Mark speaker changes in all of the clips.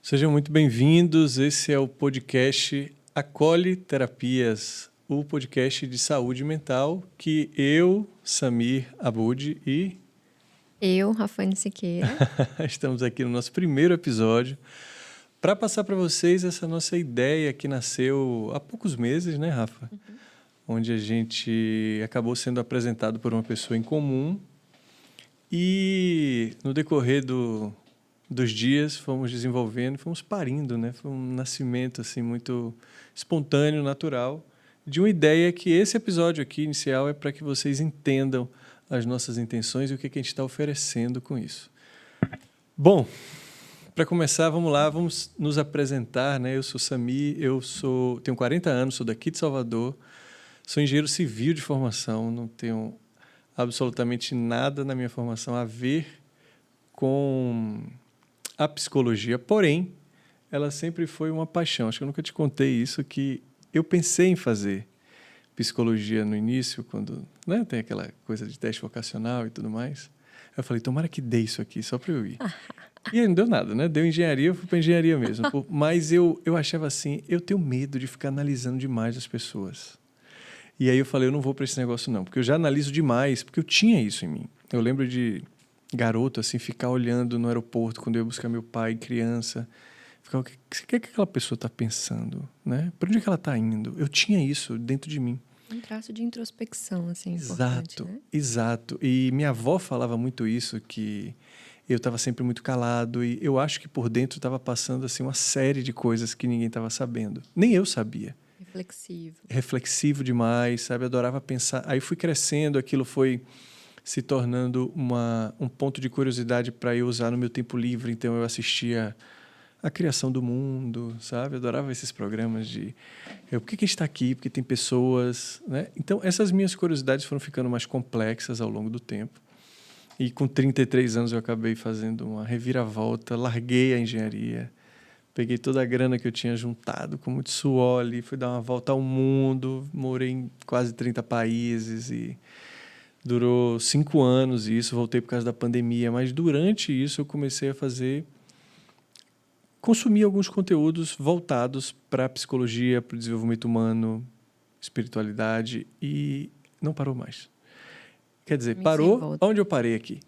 Speaker 1: Sejam muito bem-vindos. Esse é o podcast Acolhe Terapias, o podcast de saúde mental que eu, Samir Abud e
Speaker 2: Eu, Rafane Siqueira.
Speaker 1: estamos aqui no nosso primeiro episódio para passar para vocês essa nossa ideia que nasceu há poucos meses, né, Rafa? Onde a gente acabou sendo apresentado por uma pessoa em comum e no decorrer dos dias fomos desenvolvendo, fomos parindo, né? Foi um nascimento assim muito espontâneo, natural, de uma ideia que esse episódio aqui inicial é para que vocês entendam as nossas intenções e o que a gente está oferecendo com isso. Bom, para começar, vamos lá, vamos nos apresentar, né? Eu sou Sami, tenho 40 anos, sou daqui de Salvador, sou engenheiro civil de formação, não tenho absolutamente nada na minha formação a ver com a psicologia, porém, ela sempre foi uma paixão. Acho que eu nunca te contei isso, que eu pensei em fazer psicologia no início, quando, né, tem aquela coisa de teste vocacional e tudo mais. Eu falei, tomara que dê isso aqui, só para eu ir. E aí não deu nada, né? Deu engenharia, eu fui para engenharia mesmo. Mas eu achava assim, eu tenho medo de ficar analisando demais as pessoas. E aí eu falei, eu não vou para esse negócio não, porque eu já analiso demais, porque eu tinha isso em mim. Eu lembro de garoto, assim, ficar olhando no aeroporto quando eu ia buscar meu pai, criança. Ficar, o que aquela pessoa está pensando, né? Para onde é que ela está indo? Eu tinha isso dentro de mim.
Speaker 2: Um traço de introspecção, assim, importante,
Speaker 1: Exato,
Speaker 2: né?
Speaker 1: exato. E minha avó falava muito isso, que eu estava sempre muito calado e eu acho que por dentro estava passando assim uma série de coisas que ninguém estava sabendo. Nem eu sabia.
Speaker 2: Reflexivo.
Speaker 1: Reflexivo demais, sabe? Adorava pensar. Aí fui crescendo, aquilo foi se tornando um ponto de curiosidade para eu usar no meu tempo livre. Então eu assistia a criação do mundo, sabe? Eu adorava esses programas de por que a gente está aqui, porque tem pessoas, né? Então essas minhas curiosidades foram ficando mais complexas ao longo do tempo. E com 33 anos eu acabei fazendo uma reviravolta, larguei a engenharia, peguei toda a grana que eu tinha juntado com muito suor ali, fui dar uma volta ao mundo, morei em quase 30 países e durou 5 anos isso, voltei por causa da pandemia, mas durante isso eu comecei a consumir alguns conteúdos voltados para a psicologia, para o desenvolvimento humano, espiritualidade e não parou mais. Quer dizer, parou onde eu parei aqui.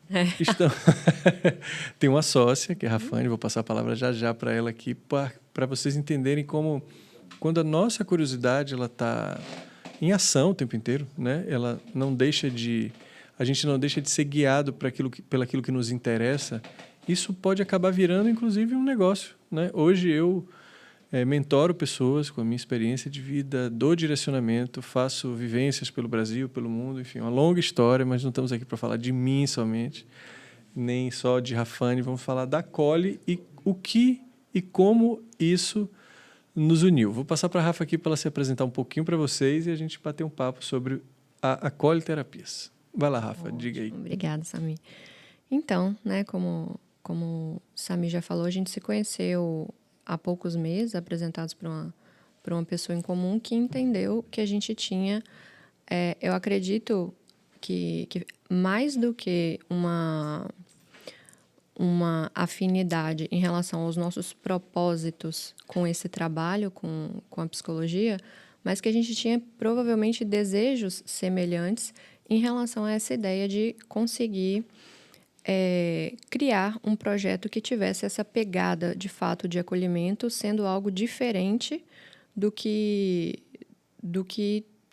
Speaker 1: Tem uma sócia, que é a Rafane, vou passar a palavra já para ela aqui, para vocês entenderem como, quando a nossa curiosidade está em ação o tempo inteiro, né? Ela não deixa a gente não deixa de ser guiado pelaquilo que nos interessa. Isso pode acabar virando, inclusive, um negócio, né? Hoje eu mentoro pessoas com a minha experiência de vida, dou direcionamento, faço vivências pelo Brasil, pelo mundo, enfim, uma longa história, mas não estamos aqui para falar de mim somente, nem só de Rafane, vamos falar da Acolhe e o que e como isso nos uniu. Vou passar para a Rafa aqui para ela se apresentar um pouquinho para vocês e a gente bater um papo sobre a Acolhe Terapias. Vai lá, Rafa,
Speaker 2: Ótimo.
Speaker 1: diga aí.
Speaker 2: Obrigada, Sami. Então, né, como o Sami já falou, a gente se conheceu há poucos meses, apresentados por uma pessoa em comum que entendeu que a gente tinha, eu acredito que mais do que uma afinidade em relação aos nossos propósitos com esse trabalho, com a psicologia, mas que a gente tinha provavelmente desejos semelhantes em relação a essa ideia de conseguir criar um projeto que tivesse essa pegada de fato de acolhimento, sendo algo diferente do que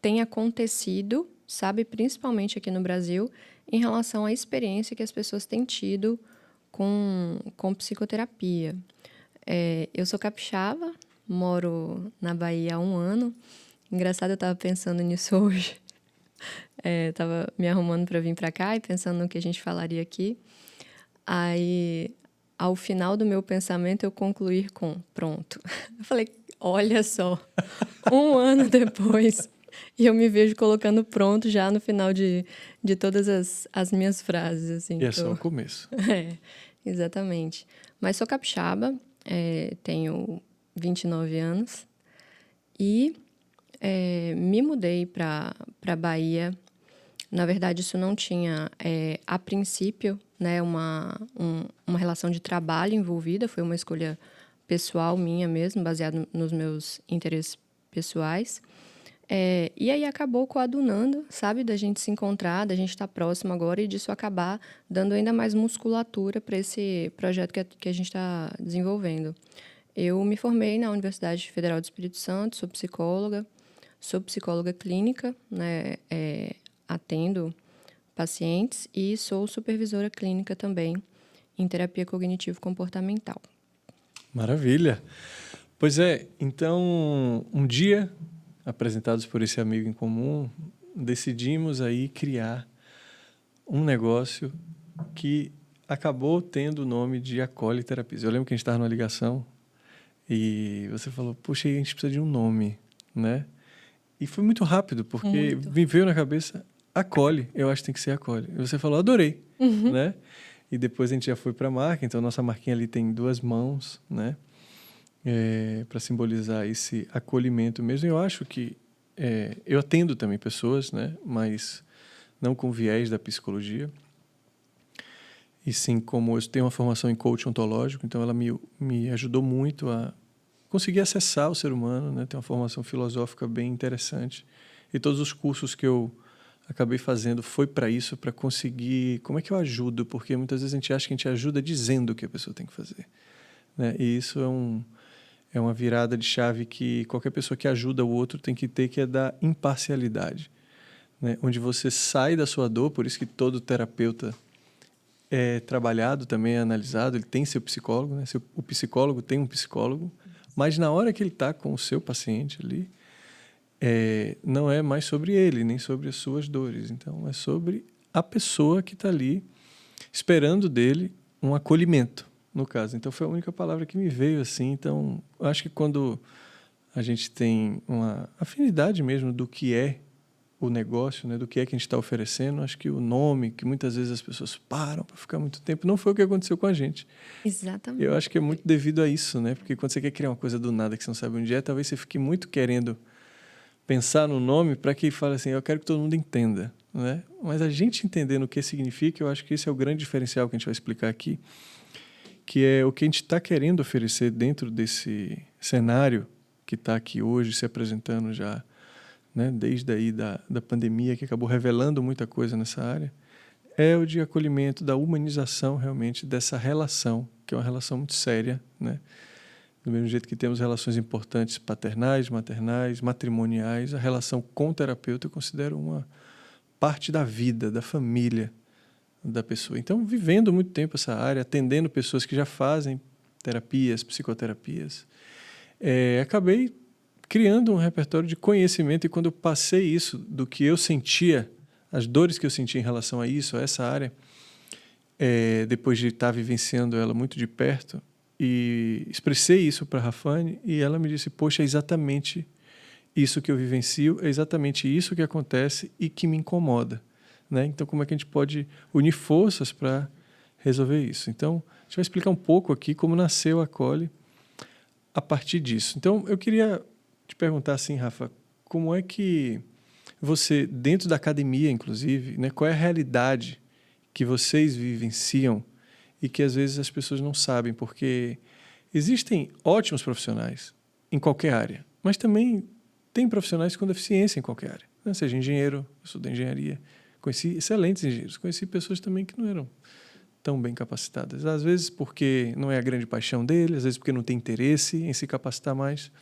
Speaker 2: tem acontecido, sabe, principalmente aqui no Brasil, em relação à experiência que as pessoas têm tido com psicoterapia. Eu sou capixaba, moro na Bahia há 1 ano. Engraçado, eu estava pensando nisso hoje. Estava me arrumando para vir para cá e pensando no que a gente falaria aqui. Aí, ao final do meu pensamento, eu concluí com pronto. Eu falei, olha só, 1 ano depois, e eu me vejo colocando pronto já no final de todas as minhas frases. Assim,
Speaker 1: E é só o começo.
Speaker 2: Exatamente. Mas sou capixaba, tenho 29 anos e me mudei para a Bahia. Na verdade, isso não tinha, a princípio, né, uma relação de trabalho envolvida, foi uma escolha pessoal minha mesmo, baseado nos meus interesses pessoais. E aí acabou coadunando, sabe, da gente se encontrar, da gente estar próximo agora e disso acabar dando ainda mais musculatura para esse projeto que a gente está desenvolvendo. Eu me formei na Universidade Federal do Espírito Santo, sou psicóloga clínica, né, atendo pacientes e sou supervisora clínica também em terapia cognitivo-comportamental.
Speaker 1: Maravilha. Pois é, então, um dia, apresentados por esse amigo em comum, decidimos aí criar um negócio que acabou tendo o nome de Acolhe Terapias. Eu lembro que a gente estava numa ligação e você falou, puxa, a gente precisa de um nome, né? E foi muito rápido, porque me veio na cabeça Acolhe, eu acho que tem que ser Acolhe. E você falou, adorei, né? E depois a gente já foi para a marca, então nossa marquinha ali tem 2 mãos, né? Para simbolizar esse acolhimento mesmo. Eu acho que eu atendo também pessoas, né? Mas não com viés da psicologia, e sim como eu tenho uma formação em coach ontológico, então ela me ajudou muito a conseguir acessar o ser humano, né? Tem uma formação filosófica bem interessante, e todos os cursos que eu acabei fazendo foi para isso, para conseguir... Como é que eu ajudo? Porque muitas vezes a gente acha que a gente ajuda dizendo o que a pessoa tem que fazer, né? E isso é uma virada de chave que qualquer pessoa que ajuda o outro tem que ter, que é da imparcialidade, né? Onde você sai da sua dor, por isso que todo terapeuta é trabalhado também, é analisado, ele tem seu psicólogo, né? O psicólogo tem um psicólogo, mas na hora que ele está com o seu paciente ali, não é mais sobre ele, nem sobre as suas dores. Então, é sobre a pessoa que está ali esperando dele um acolhimento, no caso. Então, foi a única palavra que me veio assim. Então, eu acho que quando a gente tem uma afinidade mesmo do que é o negócio, né, do que é que a gente está oferecendo, acho que o nome, que muitas vezes as pessoas param para ficar muito tempo, não foi o que aconteceu com a gente.
Speaker 2: Exatamente.
Speaker 1: Eu acho que é muito devido a isso, né? Porque quando você quer criar uma coisa do nada que você não sabe onde é, talvez você fique muito querendo pensar no nome para que fale assim, eu quero que todo mundo entenda, né? Mas a gente entendendo o que significa, eu acho que esse é o grande diferencial que a gente vai explicar aqui, que é o que a gente está querendo oferecer dentro desse cenário que está aqui hoje se apresentando já, né? Desde aí da pandemia, que acabou revelando muita coisa nessa área, é o de acolhimento, da humanização realmente dessa relação, que é uma relação muito séria, né? Do mesmo jeito que temos relações importantes paternais, maternais, matrimoniais, a relação com o terapeuta eu considero uma parte da vida, da família da pessoa. Então, vivendo muito tempo essa área, atendendo pessoas que já fazem terapias, psicoterapias, acabei criando um repertório de conhecimento, e quando eu passei isso, do que eu sentia, as dores que eu sentia em relação a isso, a essa área, depois de estar vivenciando ela muito de perto, e expressei isso para a Rafane, e ela me disse, poxa, é exatamente isso que eu vivencio, é exatamente isso que acontece e que me incomoda, né? Então, como é que a gente pode unir forças para resolver isso? Então, a gente vai explicar um pouco aqui como nasceu a Acolhe a partir disso. Então, eu queria te perguntar assim, Rafa, como é que você, dentro da academia, inclusive, né, qual é a realidade que vocês vivenciam e que às vezes as pessoas não sabem, porque existem ótimos profissionais em qualquer área, mas também tem profissionais com deficiência em qualquer área, né? Seja engenheiro, eu sou da engenharia, conheci excelentes engenheiros, conheci pessoas também que não eram tão bem capacitadas, às vezes porque não é a grande paixão dele, às vezes porque não tem interesse em se capacitar mais,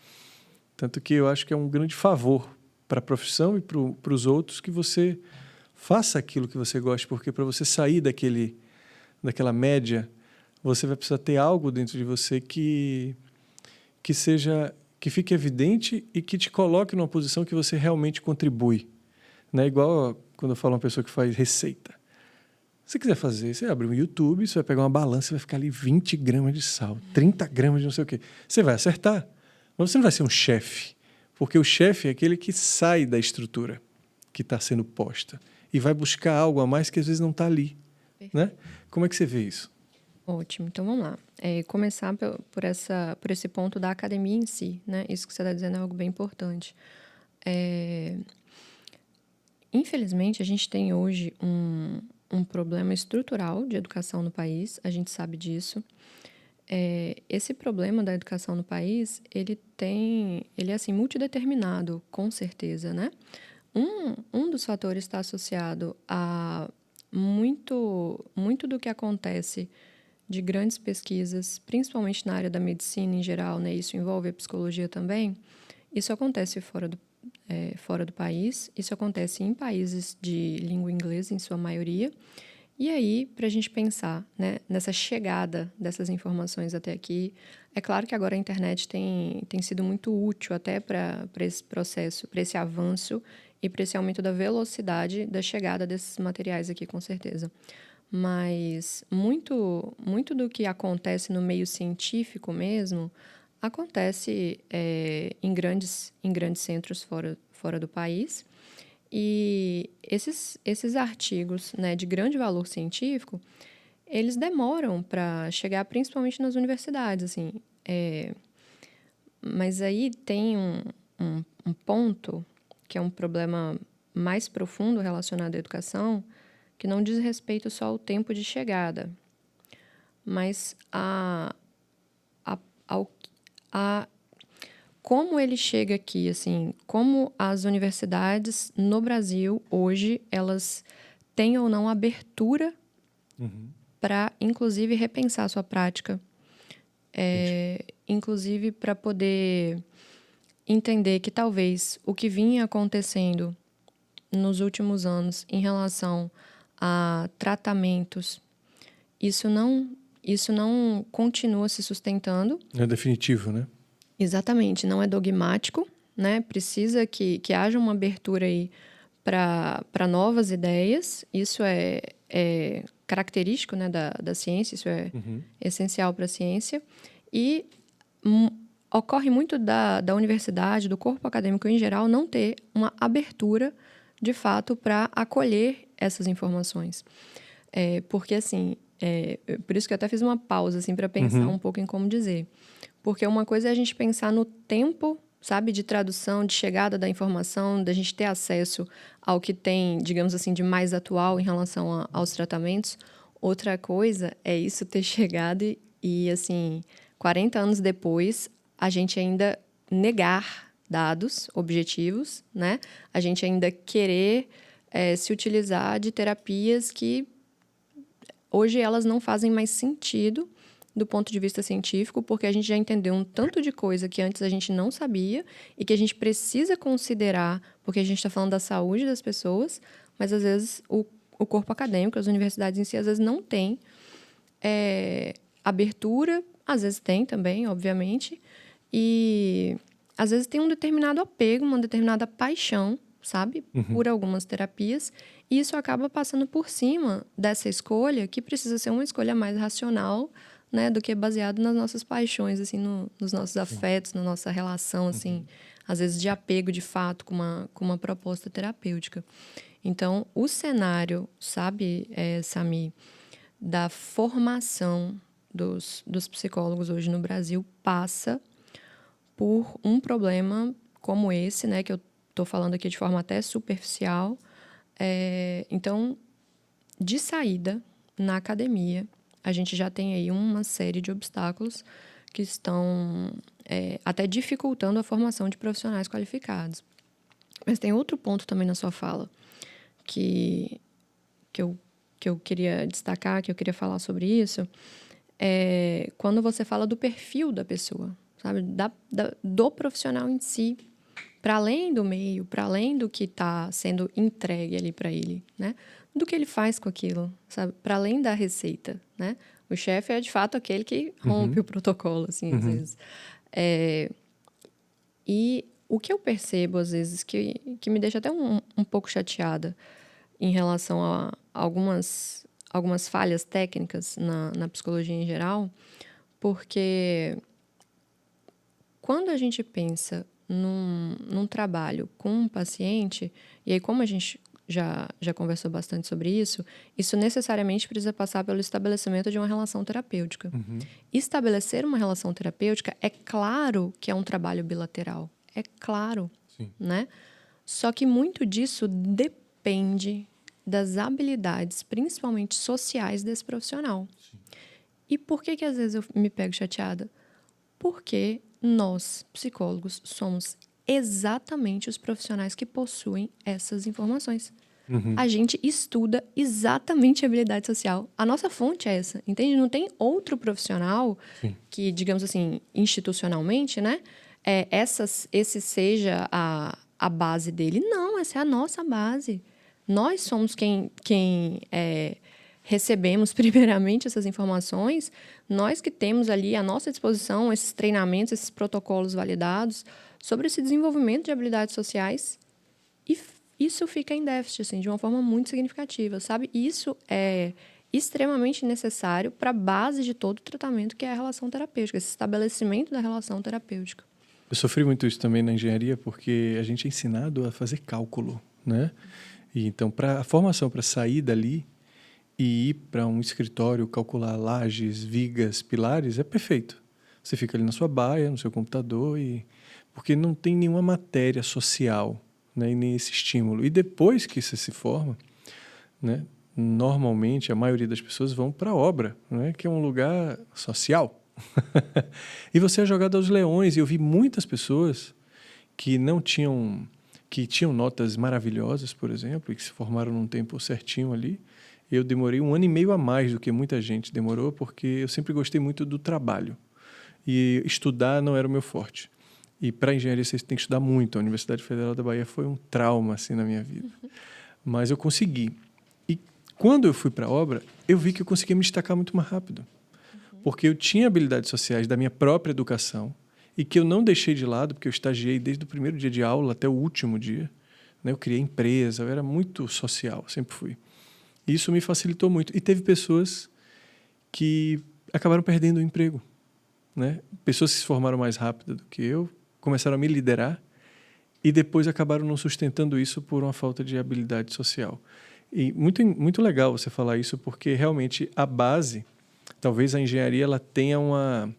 Speaker 1: tanto que eu acho que é um grande favor para a profissão e para os outros que você faça aquilo que você gosta, porque para você sair daquela média, você vai precisar ter algo dentro de você que fique evidente e que te coloque numa posição que você realmente contribui, né? Igual quando eu falo uma pessoa que faz receita. Se você quiser fazer, você abre um YouTube, você vai pegar uma balança e vai ficar ali 20 gramas de sal, 30 gramas de não sei o quê. Você vai acertar, mas você não vai ser um chefe, porque o chefe é aquele que sai da estrutura que está sendo posta e vai buscar algo a mais que às vezes não está ali, né? Como é que você vê isso?
Speaker 2: Ótimo, então vamos lá. Começar por esse ponto da academia em si, né? Isso que você está dizendo é algo bem importante. Infelizmente, a gente tem hoje um problema estrutural de educação no país, a gente sabe disso. esse problema da educação no país, ele é assim, multideterminado, com certeza, né? Um dos fatores está associado a muito do que acontece de grandes pesquisas, principalmente na área da medicina em geral, né? Isso envolve a psicologia também. Isso acontece fora do país, isso acontece em países de língua inglesa, em sua maioria. E aí, para a gente pensar, né, nessa chegada dessas informações até aqui, é claro que agora a internet tem sido muito útil até para esse processo, para esse avanço e para esse aumento da velocidade da chegada desses materiais aqui, com certeza. Mas muito do que acontece no meio científico mesmo acontece em grandes centros fora do país. E esses artigos, né, de grande valor científico, eles demoram para chegar principalmente nas universidades, assim. Mas aí tem um ponto que é um problema mais profundo relacionado à educação, que não diz respeito só ao tempo de chegada, mas ao, a como ele chega aqui, assim, como as universidades no Brasil hoje elas têm ou não abertura para, inclusive, repensar a sua prática, inclusive para poder entender que talvez o que vinha acontecendo nos últimos anos em relação a tratamentos, isso não continua se sustentando.
Speaker 1: É definitivo, né?
Speaker 2: Exatamente, não é dogmático, né? Precisa que haja uma abertura aí para novas ideias. Isso é característico, né, da ciência, isso é essencial para a ciência. E ocorre muito da universidade, do corpo acadêmico em geral, não ter uma abertura, de fato, para acolher essas informações. Porque, assim, por isso que eu até fiz uma pausa assim, para pensar um pouco em como dizer. Porque uma coisa é a gente pensar no tempo, sabe, de tradução, de chegada da informação, da gente ter acesso ao que tem, digamos assim, de mais atual em relação aos tratamentos. Outra coisa é isso ter chegado e, assim, 40 anos depois, a gente ainda negar dados objetivos, né? A gente ainda querer se utilizar de terapias que hoje elas não fazem mais sentido do ponto de vista científico, porque a gente já entendeu um tanto de coisa que antes a gente não sabia e que a gente precisa considerar, porque a gente está falando da saúde das pessoas, mas às vezes o corpo acadêmico, as universidades em si, às vezes não tem abertura, às vezes tem também, obviamente, e às vezes tem um determinado apego, uma determinada paixão, sabe, por algumas terapias, e isso acaba passando por cima dessa escolha, que precisa ser uma escolha mais racional, né, do que baseado nas nossas paixões, assim, nos nossos afetos, na nossa relação, assim, às vezes de apego, de fato, com uma proposta terapêutica. Então, o cenário, sabe, Sami, da formação dos psicólogos hoje no Brasil passa por um problema como esse, né, que eu estou falando aqui de forma até superficial. Então, de saída, na academia, a gente já tem aí uma série de obstáculos que estão até dificultando a formação de profissionais qualificados. Mas tem outro ponto também na sua fala que eu queria destacar, que eu queria falar sobre isso, quando você fala do perfil da pessoa, sabe? Do profissional em si, para além do meio, para além do que está sendo entregue ali para ele, né? Do que ele faz com aquilo, sabe? Para além da receita, né? O chefe é, de fato, aquele que rompe o protocolo, assim, às vezes. E o que eu percebo, às vezes, que me deixa até um pouco chateada em relação a algumas falhas técnicas na psicologia em geral, porque quando a gente pensa num trabalho com um paciente, e aí como a gente já conversou bastante sobre isso necessariamente precisa passar pelo estabelecimento de uma relação terapêutica. Estabelecer uma relação terapêutica, é claro que é um trabalho bilateral. É claro, né? Só que muito disso depende das habilidades, principalmente sociais, desse profissional. E por que às vezes eu me pego chateada? Porque nós, psicólogos, somos exatamente os profissionais que possuem essas informações.
Speaker 1: Uhum.
Speaker 2: A gente estuda exatamente a habilidade social. A nossa fonte é essa, entende? Não tem outro profissional
Speaker 1: Sim.
Speaker 2: que, digamos assim, institucionalmente, né? Esse seja a base dele. Não, essa é a nossa base. Nós somos quem recebemos primeiramente essas informações, nós que temos ali à nossa disposição esses treinamentos, esses protocolos validados sobre esse desenvolvimento de habilidades sociais, e isso fica em déficit, assim, de uma forma muito significativa, sabe? Isso é extremamente necessário para a base de todo o tratamento, que é a relação terapêutica, esse estabelecimento da relação terapêutica.
Speaker 1: Eu sofri muito isso também na engenharia, porque a gente é ensinado a fazer cálculo, né? E então, a formação para sair dali e ir para um escritório, calcular lajes, vigas, pilares, é perfeito. Você fica ali na sua baia, no seu computador, porque não tem nenhuma matéria social, né, e nem esse estímulo. E depois que você se forma, né, normalmente a maioria das pessoas vão para a obra, né, que é um lugar social. E você é jogado aos leões. E eu vi muitas pessoas que tinham notas maravilhosas, por exemplo, e que se formaram num tempo certinho ali. Eu demorei 1 ano e meio a mais do que muita gente demorou, porque eu sempre gostei muito do trabalho. E estudar não era o meu forte. E para engenharia você tem que estudar muito. A Universidade Federal da Bahia foi um trauma assim na minha vida. Mas eu consegui. E quando eu fui para a obra, eu vi que eu conseguia me destacar muito mais rápido. Porque eu tinha habilidades sociais da minha própria educação e que eu não deixei de lado, porque eu estagiei desde o primeiro dia de aula até o último dia, né? Eu criei empresa, eu era muito social, sempre fui. E isso me facilitou muito. E teve pessoas que acabaram perdendo o emprego, né? Pessoas que se formaram mais rápido do que eu, começaram a me liderar e depois acabaram não sustentando isso por uma falta de habilidade social. E muito legal você falar isso, porque realmente a base, talvez a engenharia ela tenha uma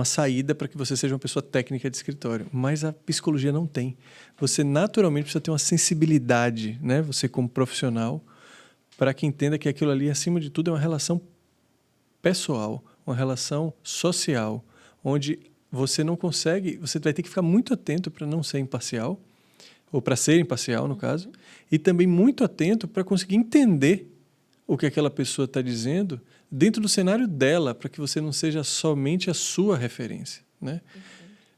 Speaker 1: saída para que você seja uma pessoa técnica de escritório, mas a psicologia não tem. Você naturalmente precisa ter uma sensibilidade, né? Você como profissional, para que entenda que aquilo ali, acima de tudo, é uma relação pessoal, uma relação social, onde você não consegue, você vai ter que ficar muito atento para não ser imparcial, ou para ser imparcial, no caso, e também muito atento para conseguir entender o que aquela pessoa está dizendo dentro do cenário dela, para que você não seja somente a sua referência, né?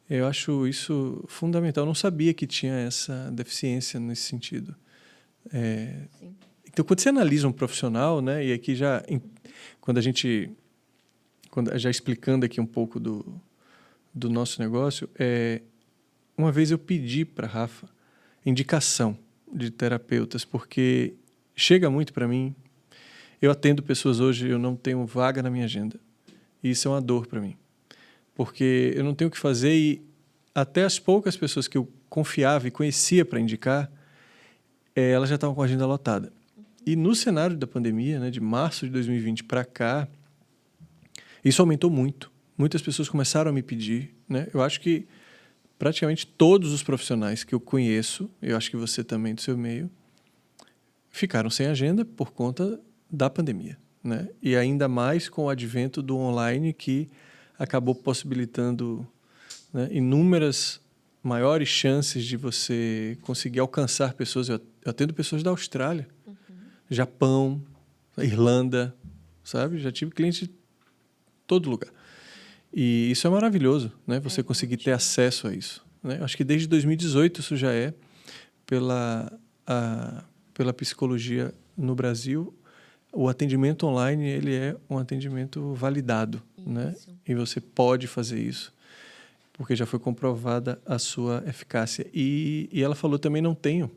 Speaker 1: Eu acho isso fundamental. Eu não sabia que tinha essa deficiência nesse sentido. Então, quando você analisa um profissional, né, e aqui já explicando aqui um pouco do nosso negócio, uma vez eu pedi para a Rafa indicação de terapeutas, porque chega muito para mim. Eu atendo pessoas hoje, eu não tenho vaga na minha agenda. E isso é uma dor para mim. Porque eu não tenho o que fazer e até as poucas pessoas que eu confiava e conhecia para indicar, elas já estavam com a agenda lotada. E no cenário da pandemia, né, de março de 2020 para cá, isso aumentou muito. Muitas pessoas começaram a me pedir, né? Eu acho que praticamente todos os profissionais que eu conheço, eu acho que você também do seu meio, ficaram sem agenda por conta da pandemia, né? E ainda mais com o advento do online, que acabou possibilitando, né, inúmeras maiores chances de você conseguir alcançar pessoas. Eu atendo pessoas da Austrália, Japão, Irlanda, sabe? Já tive clientes de todo lugar. E isso é maravilhoso, né? Você conseguir ter acesso a isso, né? Acho que desde 2018 isso já é pela psicologia no Brasil. O atendimento online, ele é um atendimento validado, né? E você pode fazer isso, porque já foi comprovada a sua eficácia. E ela falou também, não tenho.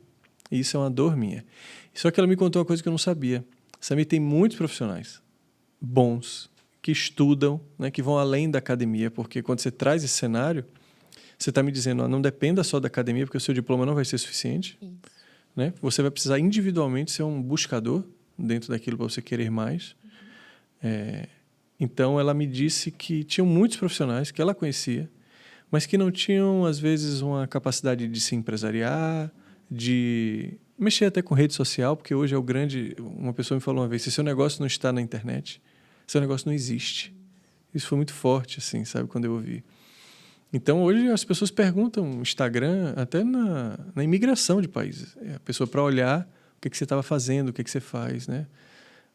Speaker 1: E isso é uma dor minha. Só que ela me contou uma coisa que eu não sabia. Samir, tem muitos profissionais bons que estudam, né, que vão além da academia, porque quando você traz esse cenário, você está me dizendo, não dependa só da academia, porque o seu diploma não vai ser suficiente. Isso. Né? Você vai precisar individualmente ser um buscador dentro daquilo para você querer mais. Então, ela me disse que tinham muitos profissionais que ela conhecia, mas que não tinham, às vezes, uma capacidade de se empresariar, de mexer até com rede social, porque hoje é o grande... Uma pessoa me falou uma vez, se seu negócio não está na internet, Seu negócio não existe. Isso foi muito forte, assim, sabe, quando eu ouvi. Então, hoje as pessoas perguntam no Instagram, até na imigração de países. A pessoa para olhar o que você estava fazendo, o que você faz, né?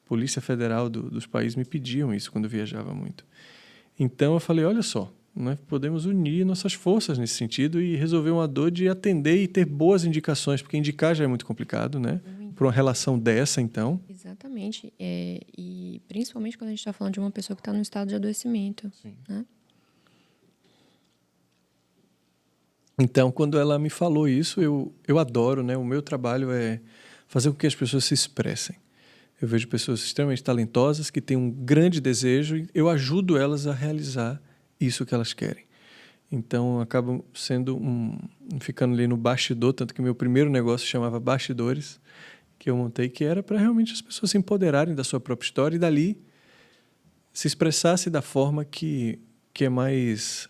Speaker 1: Polícia Federal dos países me pediam isso quando eu viajava muito. Então, eu falei, olha só, né, podemos unir nossas forças nesse sentido e resolver uma dor de atender e ter boas indicações, porque indicar já é muito complicado, né? Para uma relação dessa, então.
Speaker 2: Exatamente. E principalmente quando a gente está falando de uma pessoa que está no estado de adoecimento.
Speaker 1: Sim.
Speaker 2: Né?
Speaker 1: Então, quando ela me falou isso, eu adoro, né? O meu trabalho é fazer com que as pessoas se expressem. Eu vejo pessoas extremamente talentosas que têm um grande desejo e eu ajudo elas a realizar isso que elas querem. Então, acabo ficando ali no bastidor, tanto que meu primeiro negócio chamava Bastidores, que eu montei, que era para realmente as pessoas se empoderarem da sua própria história e dali se expressassem da forma que é mais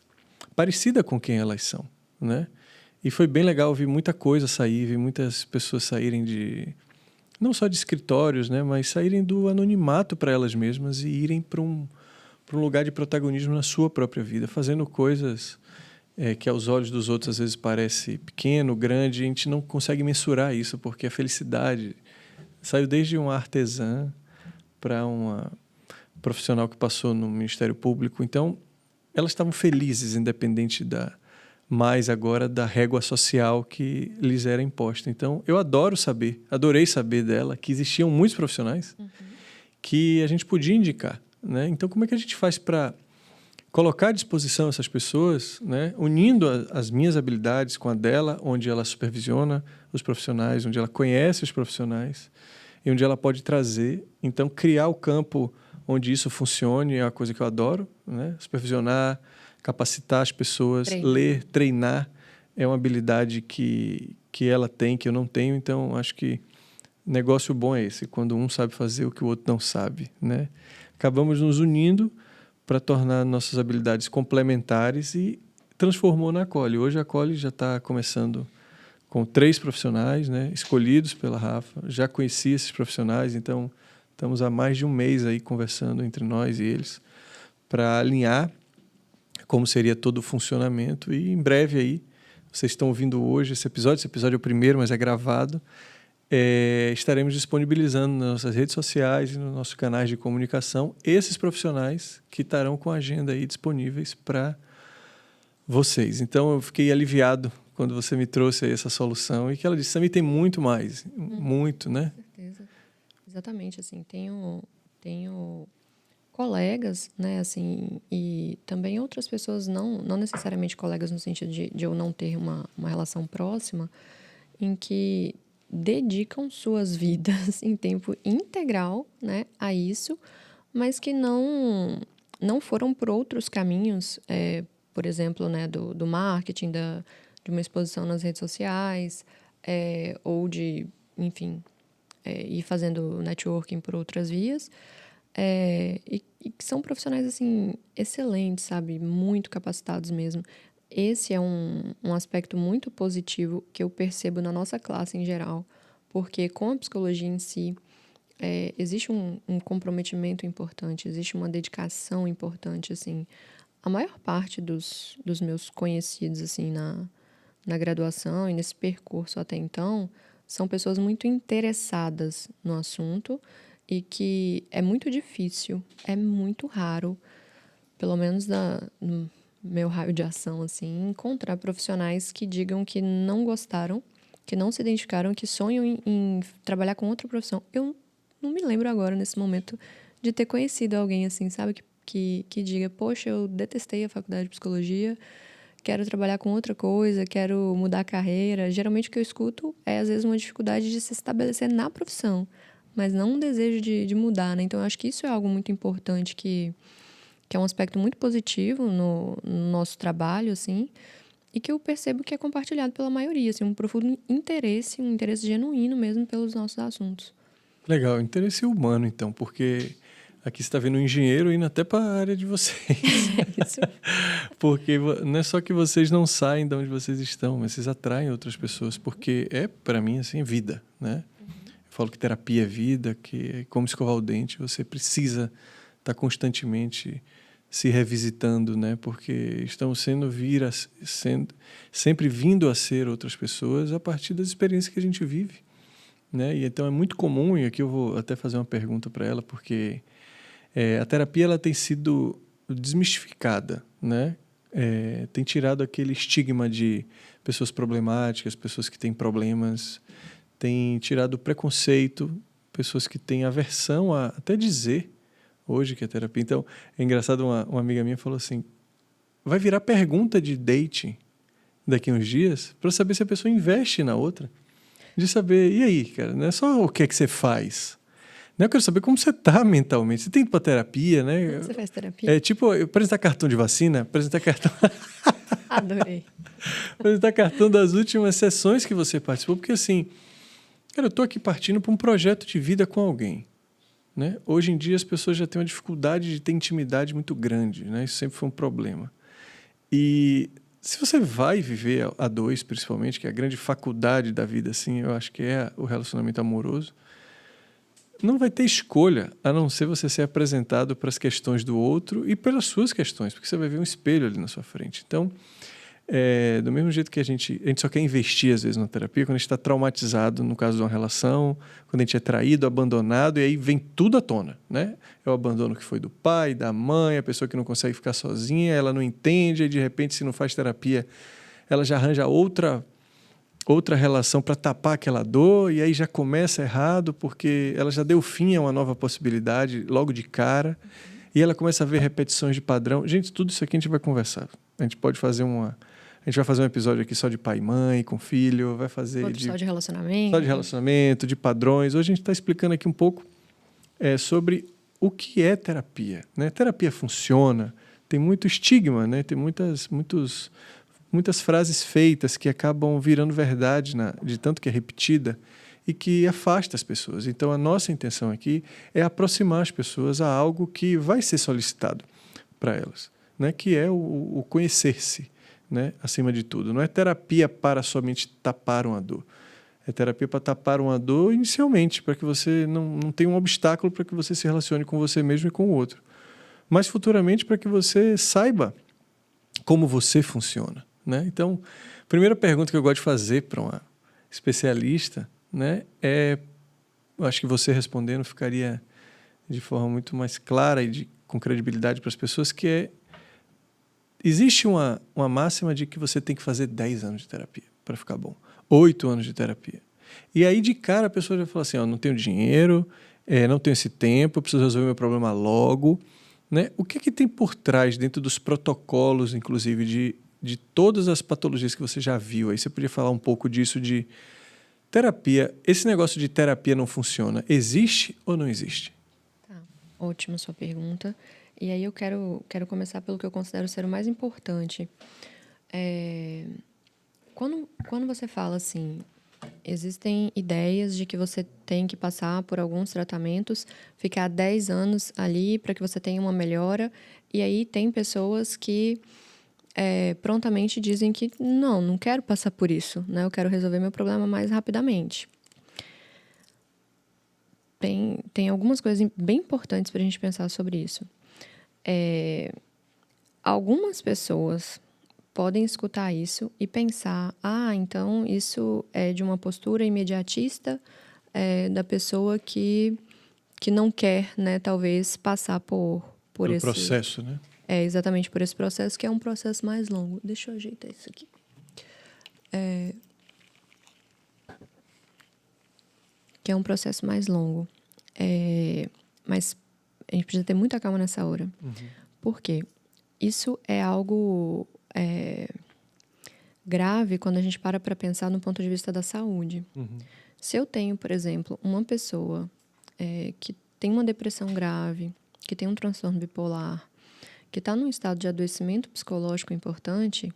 Speaker 1: parecida com quem elas são, né? E foi bem legal ver muita coisa sair, ver muitas pessoas saírem não só de escritórios, né, mas saírem do anonimato para elas mesmas e irem para um lugar de protagonismo na sua própria vida, fazendo coisas que aos olhos dos outros às vezes parece pequeno, grande, e a gente não consegue mensurar isso, porque a felicidade saiu desde uma artesã para uma profissional que passou no Ministério Público. Então, elas estavam felizes, independente mais agora da régua social que lhes era imposta. Então, eu adorei saber dela, que existiam muitos profissionais que a gente podia indicar, né? Então, como é que a gente faz para colocar à disposição essas pessoas, né? Unindo as minhas habilidades com a dela, onde ela supervisiona os profissionais, onde ela conhece os profissionais e onde ela pode trazer. Então, criar o campo onde isso funcione é uma coisa que eu adoro, né? Supervisionar, capacitar as pessoas, ler, treinar é uma habilidade que ela tem, que eu não tenho. Então, acho que negócio bom é esse, quando um sabe fazer o que o outro não sabe, né? Acabamos nos unindo para tornar nossas habilidades complementares e transformou na Acolhe. Hoje a Acolhe já está começando com 3 profissionais, né, escolhidos pela Rafa. Já conheci esses profissionais, então estamos há mais de um mês aí conversando entre nós e eles para alinhar como seria todo o funcionamento. E em breve aí, vocês estão ouvindo hoje esse episódio é o primeiro, mas é gravado, estaremos disponibilizando nas nossas redes sociais e nos nossos canais de comunicação esses profissionais que estarão com a agenda aí disponíveis para vocês. Então, eu fiquei aliviado quando você me trouxe aí essa solução e que ela disse, Sami, tem muito mais, muito, né?
Speaker 2: Com certeza. Exatamente, assim, tenho colegas, né, assim, e também outras pessoas, não necessariamente colegas no sentido de eu não ter uma relação próxima, em que dedicam suas vidas em tempo integral, né, a isso, mas que não foram por outros caminhos, por exemplo, né, do marketing, de uma exposição nas redes sociais, ou de, enfim, ir fazendo networking por outras vias, e que são profissionais, assim, excelentes, sabe? Muito capacitados mesmo. Esse é um aspecto muito positivo que eu percebo na nossa classe em geral, porque com a psicologia em si, existe um comprometimento importante, existe uma dedicação importante, assim. A maior parte dos meus conhecidos, assim, na graduação e nesse percurso até então, são pessoas muito interessadas no assunto e que é muito difícil, é muito raro, pelo menos no meu raio de ação, assim, encontrar profissionais que digam que não gostaram, que não se identificaram, que sonham em trabalhar com outra profissão. Eu não me lembro agora, nesse momento, de ter conhecido alguém assim, sabe? Que diga, poxa, eu detestei a faculdade de psicologia, quero trabalhar com outra coisa, quero mudar a carreira. Geralmente o que eu escuto é, às vezes, uma dificuldade de se estabelecer na profissão, mas não um desejo de mudar, né? Então, eu acho que isso é algo muito importante, que é um aspecto muito positivo no nosso trabalho, assim, e que eu percebo que é compartilhado pela maioria, assim, um profundo interesse, um interesse genuíno mesmo pelos nossos assuntos.
Speaker 1: Legal, interesse humano, então, porque aqui você está vendo um engenheiro indo até para a área de vocês.
Speaker 2: Isso.
Speaker 1: Porque não é só que vocês não saem de onde vocês estão, mas vocês atraem outras pessoas, porque para mim, assim, vida, né? Eu falo que terapia é vida, que como escovar o dente, você precisa está constantemente se revisitando, né? Porque estamos sempre vindo a ser outras pessoas a partir das experiências que a gente vive, né? E então é muito comum, e aqui eu vou até fazer uma pergunta para ela, porque a terapia ela tem sido desmistificada, né? Tem tirado aquele estigma de pessoas problemáticas, pessoas que têm problemas, tem tirado o preconceito, pessoas que têm aversão a até dizer hoje que é terapia. Então, é engraçado, uma amiga minha falou assim, vai virar pergunta de dating daqui a uns dias para saber se a pessoa investe na outra. De saber, e aí, cara, não é só o que é que você faz. Né? Eu quero saber como você está mentalmente. Você tem ido para terapia, né?
Speaker 2: Você faz terapia?
Speaker 1: É tipo apresentar cartão de vacina, apresentar cartão...
Speaker 2: Adorei.
Speaker 1: apresentar cartão das últimas sessões que você participou, porque assim, cara, eu estou aqui partindo para um projeto de vida com alguém. Né? Hoje em dia as pessoas já têm uma dificuldade de ter intimidade muito grande, né? Isso sempre foi um problema. E se você vai viver a dois, principalmente, que é a grande faculdade da vida, assim, eu acho que é o relacionamento amoroso, não vai ter escolha a não ser você ser apresentado para as questões do outro e pelas suas questões, porque você vai ver um espelho ali na sua frente. Então, do mesmo jeito que a gente só quer investir, às vezes, na terapia, quando a gente está traumatizado, no caso de uma relação, quando a gente é traído, abandonado, e aí vem tudo à tona, né? É o abandono que foi do pai, da mãe, a pessoa que não consegue ficar sozinha, ela não entende, e de repente, se não faz terapia, ela já arranja outra relação para tapar aquela dor, e aí já começa errado, porque ela já deu fim a uma nova possibilidade logo de cara, e ela começa a ver repetições de padrão. Gente, tudo isso aqui a gente vai conversar. A gente pode fazer A gente vai fazer um episódio aqui só de pai e mãe, com filho, vai fazer
Speaker 2: Outro só de relacionamento.
Speaker 1: só de relacionamento, de padrões. Hoje a gente está explicando aqui um pouco sobre o que é terapia, né? Terapia funciona, tem muito estigma, né? Tem muitas frases feitas que acabam virando verdade de tanto que é repetida e que afasta as pessoas. Então, a nossa intenção aqui é aproximar as pessoas a algo que vai ser solicitado para elas, né? Que é o conhecer-se, né? Acima de tudo. Não é terapia para somente tapar uma dor. É terapia para tapar uma dor inicialmente, para que você não tenha um obstáculo para que você se relacione com você mesmo e com o outro. Mas futuramente para que você saiba como você funciona, né? Então, a primeira pergunta que eu gosto de fazer para uma especialista, né, eu acho que você respondendo ficaria de forma muito mais clara e com credibilidade para as pessoas, que existe uma máxima de que você tem que fazer 10 anos de terapia para ficar bom, 8 anos de terapia. E aí, de cara, a pessoa já fala assim, não tenho dinheiro, não tenho esse tempo, eu preciso resolver meu problema logo, né? O que tem por trás, dentro dos protocolos, inclusive, de todas as patologias que você já viu? Aí você podia falar um pouco disso de terapia. Esse negócio de terapia não funciona. Existe ou não existe?
Speaker 2: Tá. Ótima sua pergunta. E aí eu quero começar pelo que eu considero ser o mais importante. Quando você fala assim, existem ideias de que você tem que passar por alguns tratamentos, ficar 10 anos ali para que você tenha uma melhora, e aí tem pessoas que prontamente dizem que não quero passar por isso, né? Eu quero resolver meu problema mais rapidamente. Tem algumas coisas bem importantes para a gente pensar sobre isso. Algumas pessoas podem escutar isso e pensar, então isso é de uma postura imediatista da pessoa que não quer, né, talvez, passar por
Speaker 1: Pelo
Speaker 2: esse
Speaker 1: processo, né?
Speaker 2: Exatamente por esse processo, que é um processo mais longo. Deixa eu ajeitar isso aqui. Que é um processo mais longo. Mas a gente precisa ter muita calma nessa hora.
Speaker 1: Uhum.
Speaker 2: Por quê? Isso é algo grave quando a gente para pensar no ponto de vista da saúde.
Speaker 1: Uhum.
Speaker 2: Se eu tenho, por exemplo, uma pessoa que tem uma depressão grave, que tem um transtorno bipolar, que está num estado de adoecimento psicológico importante,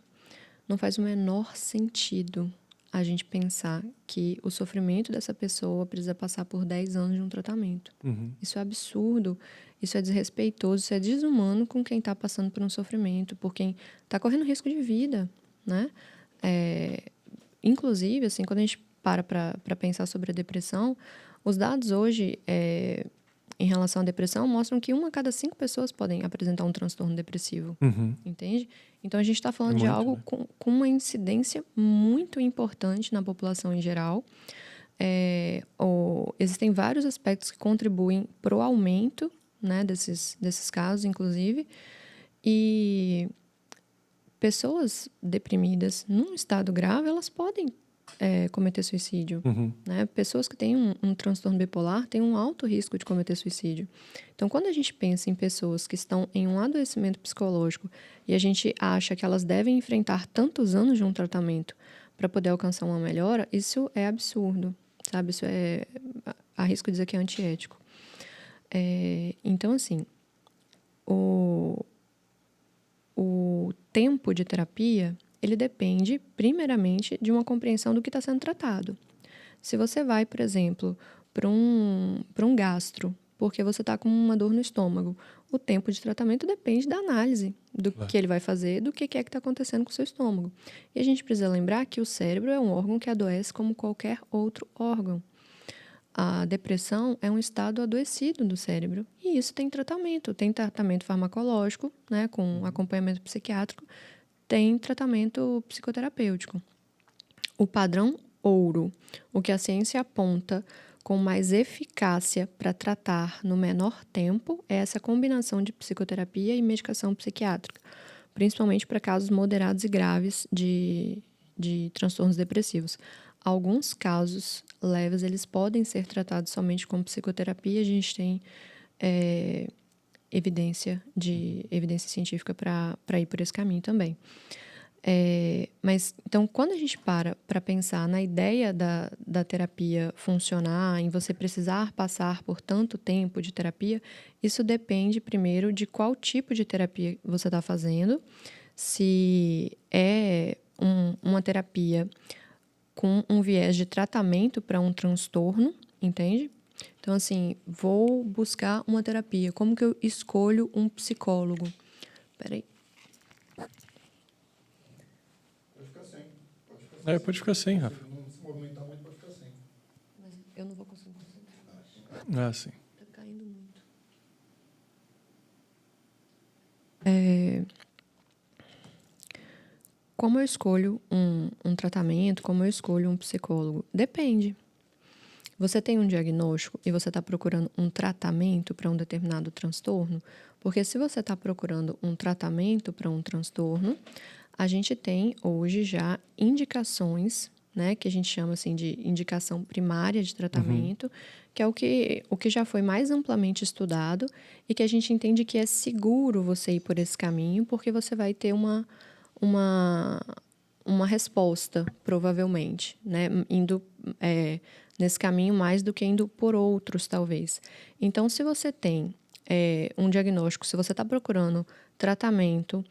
Speaker 2: não faz o menor sentido a gente pensar que o sofrimento dessa pessoa precisa passar por 10 anos de um tratamento.
Speaker 1: Uhum.
Speaker 2: Isso é absurdo, isso é desrespeitoso, isso é desumano com quem está passando por um sofrimento, por quem está correndo risco de vida, né? Inclusive, assim, quando a gente para pensar sobre a depressão, os dados hoje em relação à depressão mostram que 1 a cada 5 pessoas podem apresentar um transtorno depressivo, entende? Então, a gente está falando de algo, né, com uma incidência muito importante na população em geral. Existem vários aspectos que contribuem para o aumento, né, desses casos, inclusive. E pessoas deprimidas num estado grave, elas podem cometer suicídio. Né? Pessoas que têm um transtorno bipolar têm um alto risco de cometer suicídio. Então, quando a gente pensa em pessoas que estão em um adoecimento psicológico e a gente acha que elas devem enfrentar tantos anos de um tratamento para poder alcançar uma melhora, isso é absurdo, sabe? Isso arrisco dizer que é antiético. Então, assim, o tempo de terapia, ele depende, primeiramente, de uma compreensão do que está sendo tratado. Se você vai, por exemplo, para um gastro, porque você está com uma dor no estômago, o tempo de tratamento depende da análise do que ele vai fazer, do que é que está acontecendo com o seu estômago. E a gente precisa lembrar que o cérebro é um órgão que adoece como qualquer outro órgão. A depressão é um estado adoecido do cérebro. E isso tem tratamento. Tem tratamento farmacológico, né, com acompanhamento psiquiátrico. Tem tratamento psicoterapêutico. O padrão ouro, o que a ciência aponta com mais eficácia para tratar no menor tempo, é essa combinação de psicoterapia e medicação psiquiátrica, principalmente para casos moderados e graves de transtornos depressivos. Alguns casos leves, eles podem ser tratados somente com psicoterapia. A gente tem evidência científica para ir por esse caminho também. Mas, então, quando a gente para pensar na ideia da terapia funcionar, em você precisar passar por tanto tempo de terapia, isso depende, primeiro, de qual tipo de terapia você está fazendo. Se é uma terapia com um viés de tratamento para um transtorno, entende? Então, assim, vou buscar uma terapia. Como que eu escolho um psicólogo? Peraí.
Speaker 1: Pode ficar sem, Rafa.
Speaker 3: Se não se movimentar muito, pode ficar sem.
Speaker 2: Mas eu não vou conseguir concentrar.
Speaker 1: Sim.
Speaker 2: Tá caindo muito. Como eu escolho um tratamento, como eu escolho um psicólogo? Depende. Você tem um diagnóstico e você está procurando um tratamento para um determinado transtorno? Porque se você está procurando um tratamento para um transtorno, a gente tem hoje já indicações, né, que a gente chama assim de indicação primária de tratamento, que é o que já foi mais amplamente estudado e que a gente entende que é seguro você ir por esse caminho, porque você vai ter uma resposta, provavelmente, né, indo nesse caminho mais do que indo por outros, talvez. Então, se você tem um diagnóstico, se você está procurando tratamento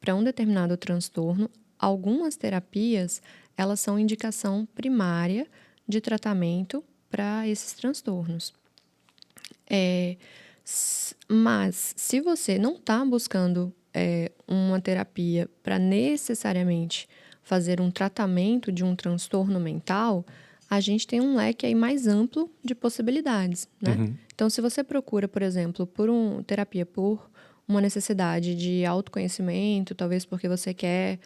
Speaker 2: para um determinado transtorno, algumas terapias, elas são indicação primária de tratamento para esses transtornos. Mas, se você não está buscando uma terapia para necessariamente fazer um tratamento de um transtorno mental, a gente tem um leque aí mais amplo de possibilidades, né? Então, se você procura, por exemplo, terapia por uma necessidade de autoconhecimento, talvez porque você quer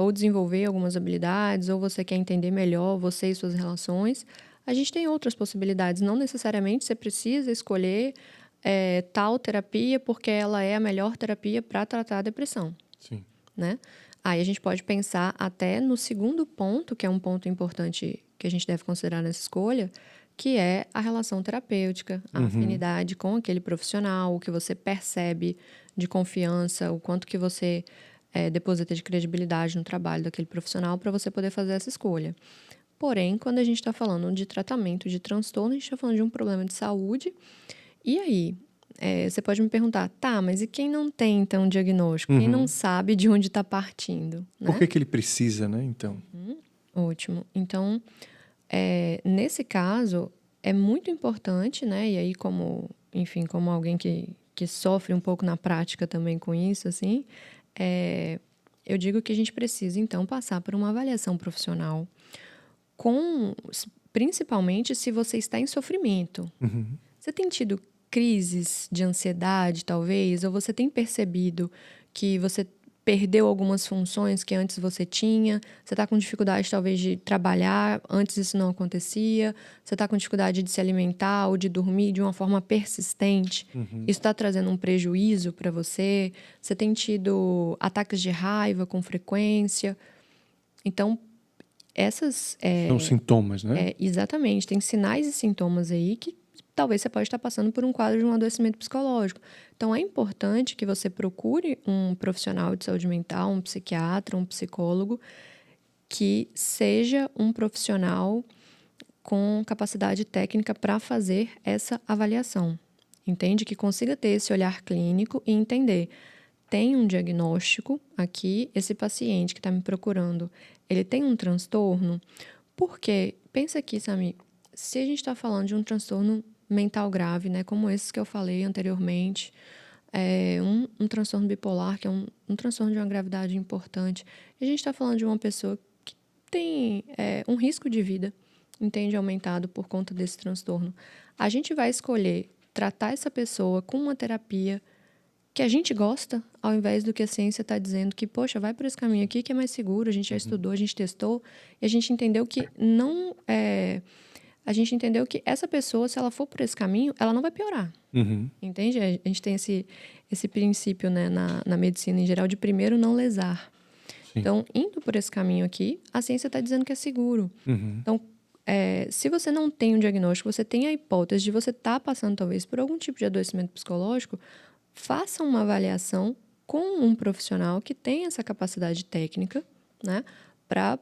Speaker 2: ou desenvolver algumas habilidades, ou você quer entender melhor você e suas relações, a gente tem outras possibilidades. Não necessariamente você precisa escolher tal terapia porque ela é a melhor terapia para tratar a depressão.
Speaker 1: Sim.
Speaker 2: Né? Aí a gente pode pensar até no segundo ponto, que é um ponto importante que a gente deve considerar nessa escolha, que é a relação terapêutica, a afinidade com aquele profissional, o que você percebe de confiança, o quanto que você deposita de credibilidade no trabalho daquele profissional para você poder fazer essa escolha. Porém, quando a gente está falando de tratamento de transtorno, a gente está falando de um problema de saúde. E aí, você pode me perguntar, tá, mas e quem não tem, então, diagnóstico? Quem não sabe de onde está partindo? Né?
Speaker 1: Por que ele precisa, né, então?
Speaker 2: Ótimo. Então, nesse caso, é muito importante, né? E aí, como alguém que sofre um pouco na prática também com isso, assim, eu digo que a gente precisa, então, passar por uma avaliação profissional, principalmente se você está em sofrimento. Você tem tido crises de ansiedade, talvez, ou você tem percebido que você perdeu algumas funções que antes você tinha, você está com dificuldade talvez de trabalhar, antes isso não acontecia, você está com dificuldade de se alimentar ou de dormir de uma forma persistente, isso está trazendo um prejuízo para você, você tem tido ataques de raiva com frequência. Então, essas...
Speaker 1: São sintomas, né?
Speaker 2: exatamente, tem sinais e sintomas aí que talvez você pode estar passando por um quadro de um adoecimento psicológico. Então, é importante que você procure um profissional de saúde mental, um psiquiatra, um psicólogo, que seja um profissional com capacidade técnica para fazer essa avaliação. Entende? Que consiga ter esse olhar clínico e entender. Tem um diagnóstico aqui, esse paciente que está me procurando, ele tem um transtorno? Porque, pensa aqui, Samir, se a gente está falando de um transtorno mental grave, né, como esses que eu falei anteriormente, um transtorno bipolar, que é um transtorno de uma gravidade importante, e a gente está falando de uma pessoa que tem um risco de vida, entende, aumentado por conta desse transtorno. A gente vai escolher tratar essa pessoa com uma terapia que a gente gosta, ao invés do que a ciência está dizendo que, poxa, vai por esse caminho aqui que é mais seguro, a gente já estudou, a gente testou, e a gente entendeu que não é... A gente entendeu que essa pessoa, se ela for por esse caminho, ela não vai piorar. Entende? A gente tem esse princípio, né, na medicina em geral, de primeiro não lesar.
Speaker 1: Sim.
Speaker 2: Então, indo por esse caminho aqui, a ciência está dizendo que é seguro. Então, se você não tem um diagnóstico, você tem a hipótese de você estar passando, talvez, por algum tipo de adoecimento psicológico, faça uma avaliação com um profissional que tem essa capacidade técnica, né, para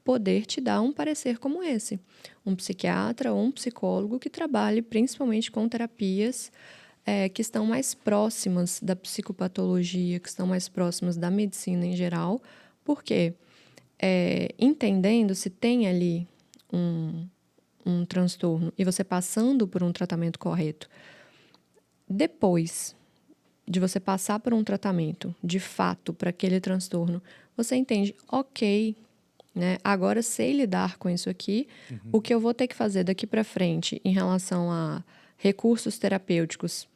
Speaker 2: poder te dar um parecer como esse. Um psiquiatra ou um psicólogo que trabalhe principalmente com terapias que estão mais próximas da psicopatologia, que estão mais próximas da medicina em geral, porque entendendo se tem ali um transtorno e você passando por um tratamento correto, depois de você passar por um tratamento de fato para aquele transtorno, você entende, ok, né? Agora sei lidar com isso aqui. O que eu vou ter que fazer daqui para frente em relação a recursos terapêuticos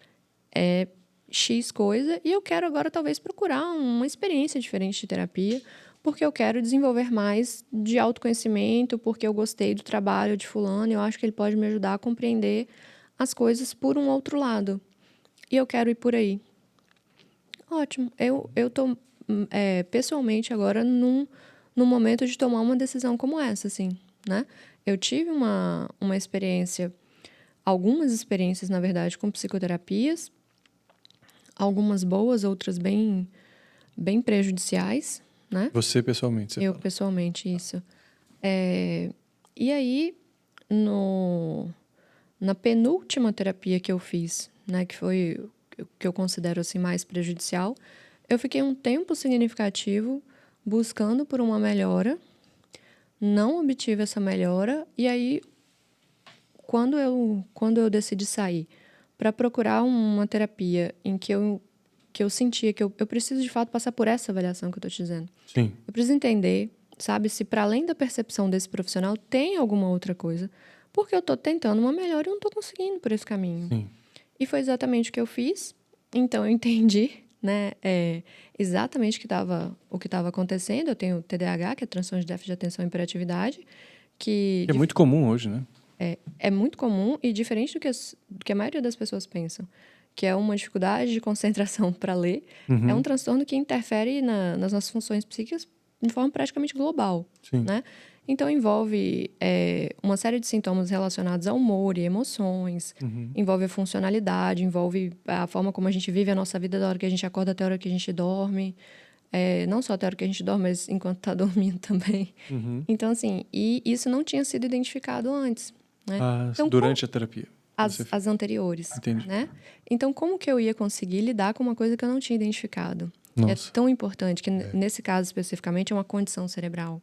Speaker 2: é X coisa, e eu quero agora talvez procurar uma experiência diferente de terapia, porque eu quero desenvolver mais de autoconhecimento, porque eu gostei do trabalho de fulano e eu acho que ele pode me ajudar a compreender as coisas por um outro lado. E eu quero ir por aí. Ótimo. Eu tô pessoalmente agora num momento de tomar uma decisão como essa, assim, né? Eu tive uma experiência, algumas experiências, na verdade, com psicoterapias, algumas boas, outras bem prejudiciais, né?
Speaker 1: Você pessoalmente, você
Speaker 2: Eu
Speaker 1: fala.
Speaker 2: pessoalmente, isso. E aí, na penúltima terapia que eu fiz, né, que foi o que eu considero assim mais prejudicial, eu fiquei um tempo significativo buscando por uma melhora, não obtive essa melhora, e aí, quando eu decidi sair para procurar uma terapia em que eu sentia que eu preciso de fato passar por essa avaliação que eu estou te dizendo.
Speaker 1: Sim.
Speaker 2: Eu preciso entender, sabe, se para além da percepção desse profissional tem alguma outra coisa, porque eu estou tentando uma melhora e não estou conseguindo por esse caminho.
Speaker 1: Sim.
Speaker 2: E foi exatamente o que eu fiz. Então, eu entendi, né, exatamente o que estava acontecendo. Eu tenho TDAH, que é transtorno de déficit de atenção e hiperatividade, que
Speaker 1: É muito comum hoje, né?
Speaker 2: é muito comum e diferente do que a maioria das pessoas pensam, que é uma dificuldade de concentração para ler. É um transtorno que interfere nas nossas funções psíquicas de forma praticamente global,
Speaker 1: Sim.
Speaker 2: né? Então, envolve uma série de sintomas relacionados ao humor e emoções, envolve a funcionalidade, envolve a forma como a gente vive a nossa vida da hora que a gente acorda até a hora que a gente dorme. Não só até a hora que a gente dorme, mas enquanto está dormindo também. Então, assim, e isso não tinha sido identificado antes, né? Então,
Speaker 1: Durante a terapia.
Speaker 2: as anteriores,
Speaker 1: Entendi.
Speaker 2: né? Então, como que eu ia conseguir lidar com uma coisa que eu não tinha identificado? Que é
Speaker 1: Nossa.
Speaker 2: tão importante, que nesse caso especificamente é uma condição cerebral,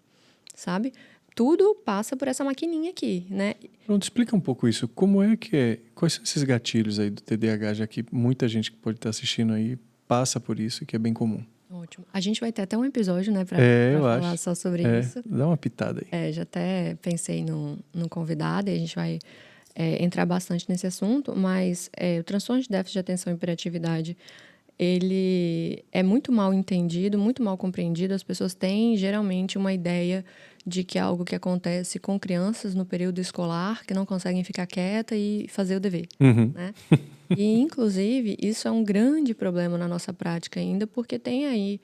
Speaker 2: sabe? Tudo passa por essa maquininha aqui, né?
Speaker 1: Pronto, explica um pouco isso. Como é que é? Quais são esses gatilhos aí do TDAH, já que muita gente que pode estar assistindo aí passa por isso, e que é bem comum.
Speaker 2: Ótimo. A gente vai ter até um episódio, né, pra
Speaker 1: eu
Speaker 2: falar
Speaker 1: acho.
Speaker 2: só sobre isso.
Speaker 1: Dá uma pitada aí.
Speaker 2: Já até pensei num convidado e a gente vai entrar bastante nesse assunto, mas o transtorno de déficit de atenção e hiperatividade, ele é muito mal entendido, muito mal compreendido. As pessoas têm, geralmente, uma ideia de que é algo que acontece com crianças no período escolar, que não conseguem ficar quieta e fazer o dever, né? E, inclusive, isso é um grande problema na nossa prática ainda, porque tem aí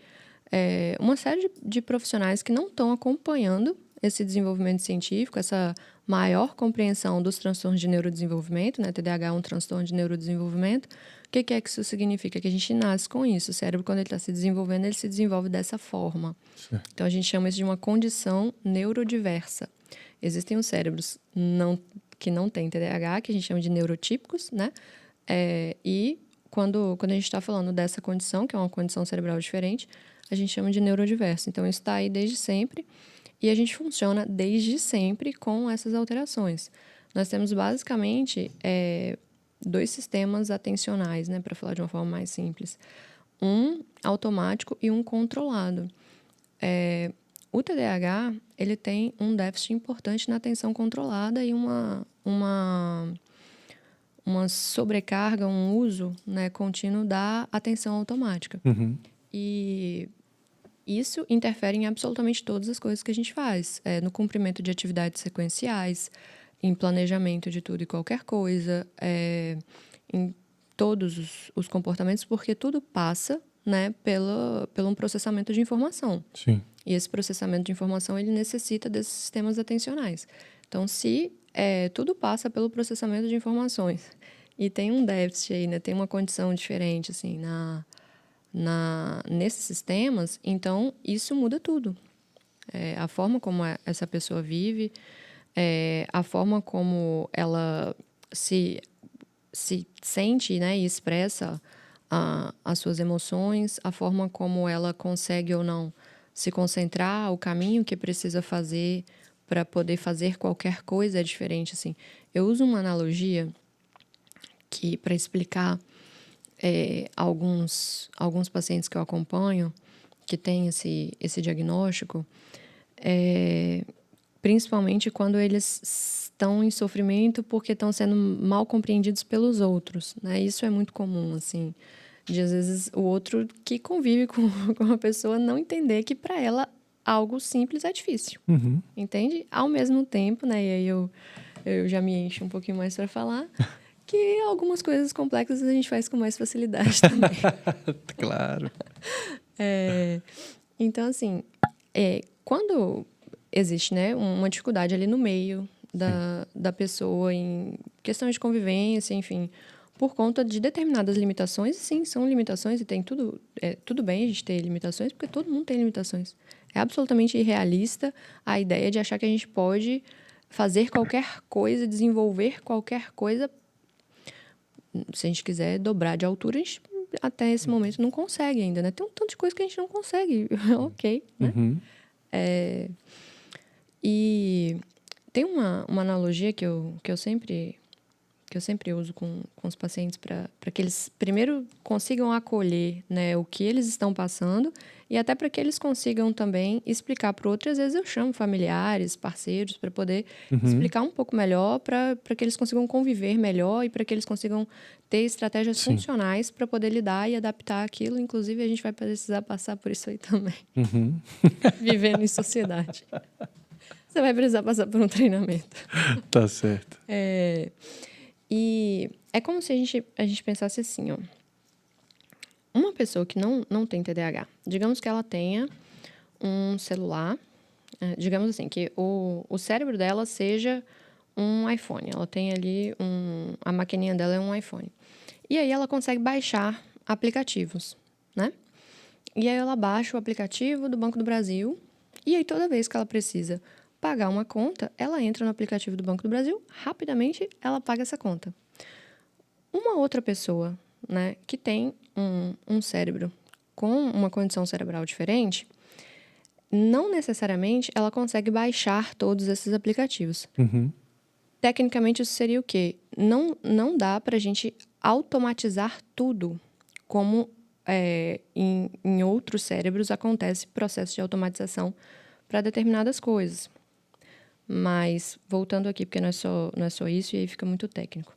Speaker 2: uma série de profissionais que não estão acompanhando esse desenvolvimento científico, essa maior compreensão dos transtornos de neurodesenvolvimento, né? TDAH é um transtorno de neurodesenvolvimento. O que é que isso significa? Que a gente nasce com isso. O cérebro, quando ele está se desenvolvendo, ele se desenvolve dessa forma.
Speaker 1: Certo.
Speaker 2: Então, a gente chama isso de uma condição neurodiversa. Existem os cérebros que não têm TDAH, que a gente chama de neurotípicos, né? E quando a gente está falando dessa condição, que é uma condição cerebral diferente, a gente chama de neurodiverso. Então, isso está aí desde sempre e a gente funciona desde sempre com essas alterações. Nós temos, basicamente, 2 sistemas atencionais, né, para falar de uma forma mais simples. Um automático e um controlado. O TDAH, ele tem um déficit importante na atenção controlada e uma sobrecarga, um uso, né, contínuo da atenção automática. E isso interfere em absolutamente todas as coisas que a gente faz. No cumprimento de atividades sequenciais, em planejamento de tudo e qualquer coisa, em todos os comportamentos, porque tudo passa, né, pelo um processamento de informação.
Speaker 1: Sim.
Speaker 2: E esse processamento de informação, ele necessita desses sistemas atencionais. Então, se tudo passa pelo processamento de informações e tem um déficit aí, né, tem uma condição diferente, assim, nesses sistemas, então isso muda tudo. A forma como essa pessoa vive, a forma como ela se sente, né, e expressa as suas emoções, a forma como ela consegue ou não se concentrar, o caminho que precisa fazer para poder fazer qualquer coisa é diferente. Assim. Eu uso uma analogia que para explicar alguns pacientes que eu acompanho que têm esse diagnóstico, principalmente quando eles estão em sofrimento porque estão sendo mal compreendidos pelos outros, né? Isso é muito comum, assim, de às vezes o outro que convive com a pessoa não entender que para ela algo simples é difícil, entende? Ao mesmo tempo, né? E aí eu já me encho um pouquinho mais para falar que algumas coisas complexas a gente faz com mais facilidade também.
Speaker 1: Claro.
Speaker 2: Então, assim, quando existe, né, uma dificuldade ali no meio da pessoa em questão de convivência, enfim, por conta de determinadas limitações, sim, são limitações e tem tudo bem a gente ter limitações, porque todo mundo tem limitações. É absolutamente irrealista a ideia de achar que a gente pode fazer qualquer coisa, desenvolver qualquer coisa. Se a gente quiser dobrar de altura, a gente até esse momento não consegue ainda, né? Tem um tanto de coisa que a gente não consegue, ok, né? E tem uma analogia que eu sempre uso com os pacientes para que eles primeiro consigam acolher, né, o que eles estão passando e até para que eles consigam também explicar para o outro. Às vezes eu chamo familiares, parceiros, para poder explicar um pouco melhor, para que eles consigam conviver melhor e para que eles consigam ter estratégias funcionais para poder lidar e adaptar aquilo. Inclusive, a gente vai precisar passar por isso aí também. Vivendo em sociedade. Você vai precisar passar por um treinamento.
Speaker 1: Tá certo.
Speaker 2: E é como se a gente pensasse assim, ó. Uma pessoa que não tem TDAH, digamos que ela tenha um celular, digamos assim, que o cérebro dela seja um iPhone. Ela tem ali a maquininha dela é um iPhone. E aí ela consegue baixar aplicativos, né? E aí ela baixa o aplicativo do Banco do Brasil e aí toda vez que ela precisa pagar uma conta, ela entra no aplicativo do Banco do Brasil, rapidamente ela paga essa conta. Uma outra pessoa, né, que tem um cérebro com uma condição cerebral diferente, não necessariamente ela consegue baixar todos esses aplicativos. Tecnicamente, isso seria o quê? Não dá para a gente automatizar tudo como em outros cérebros acontece processo de automatização para determinadas coisas. Mas, voltando aqui, porque não é só isso, e aí fica muito técnico.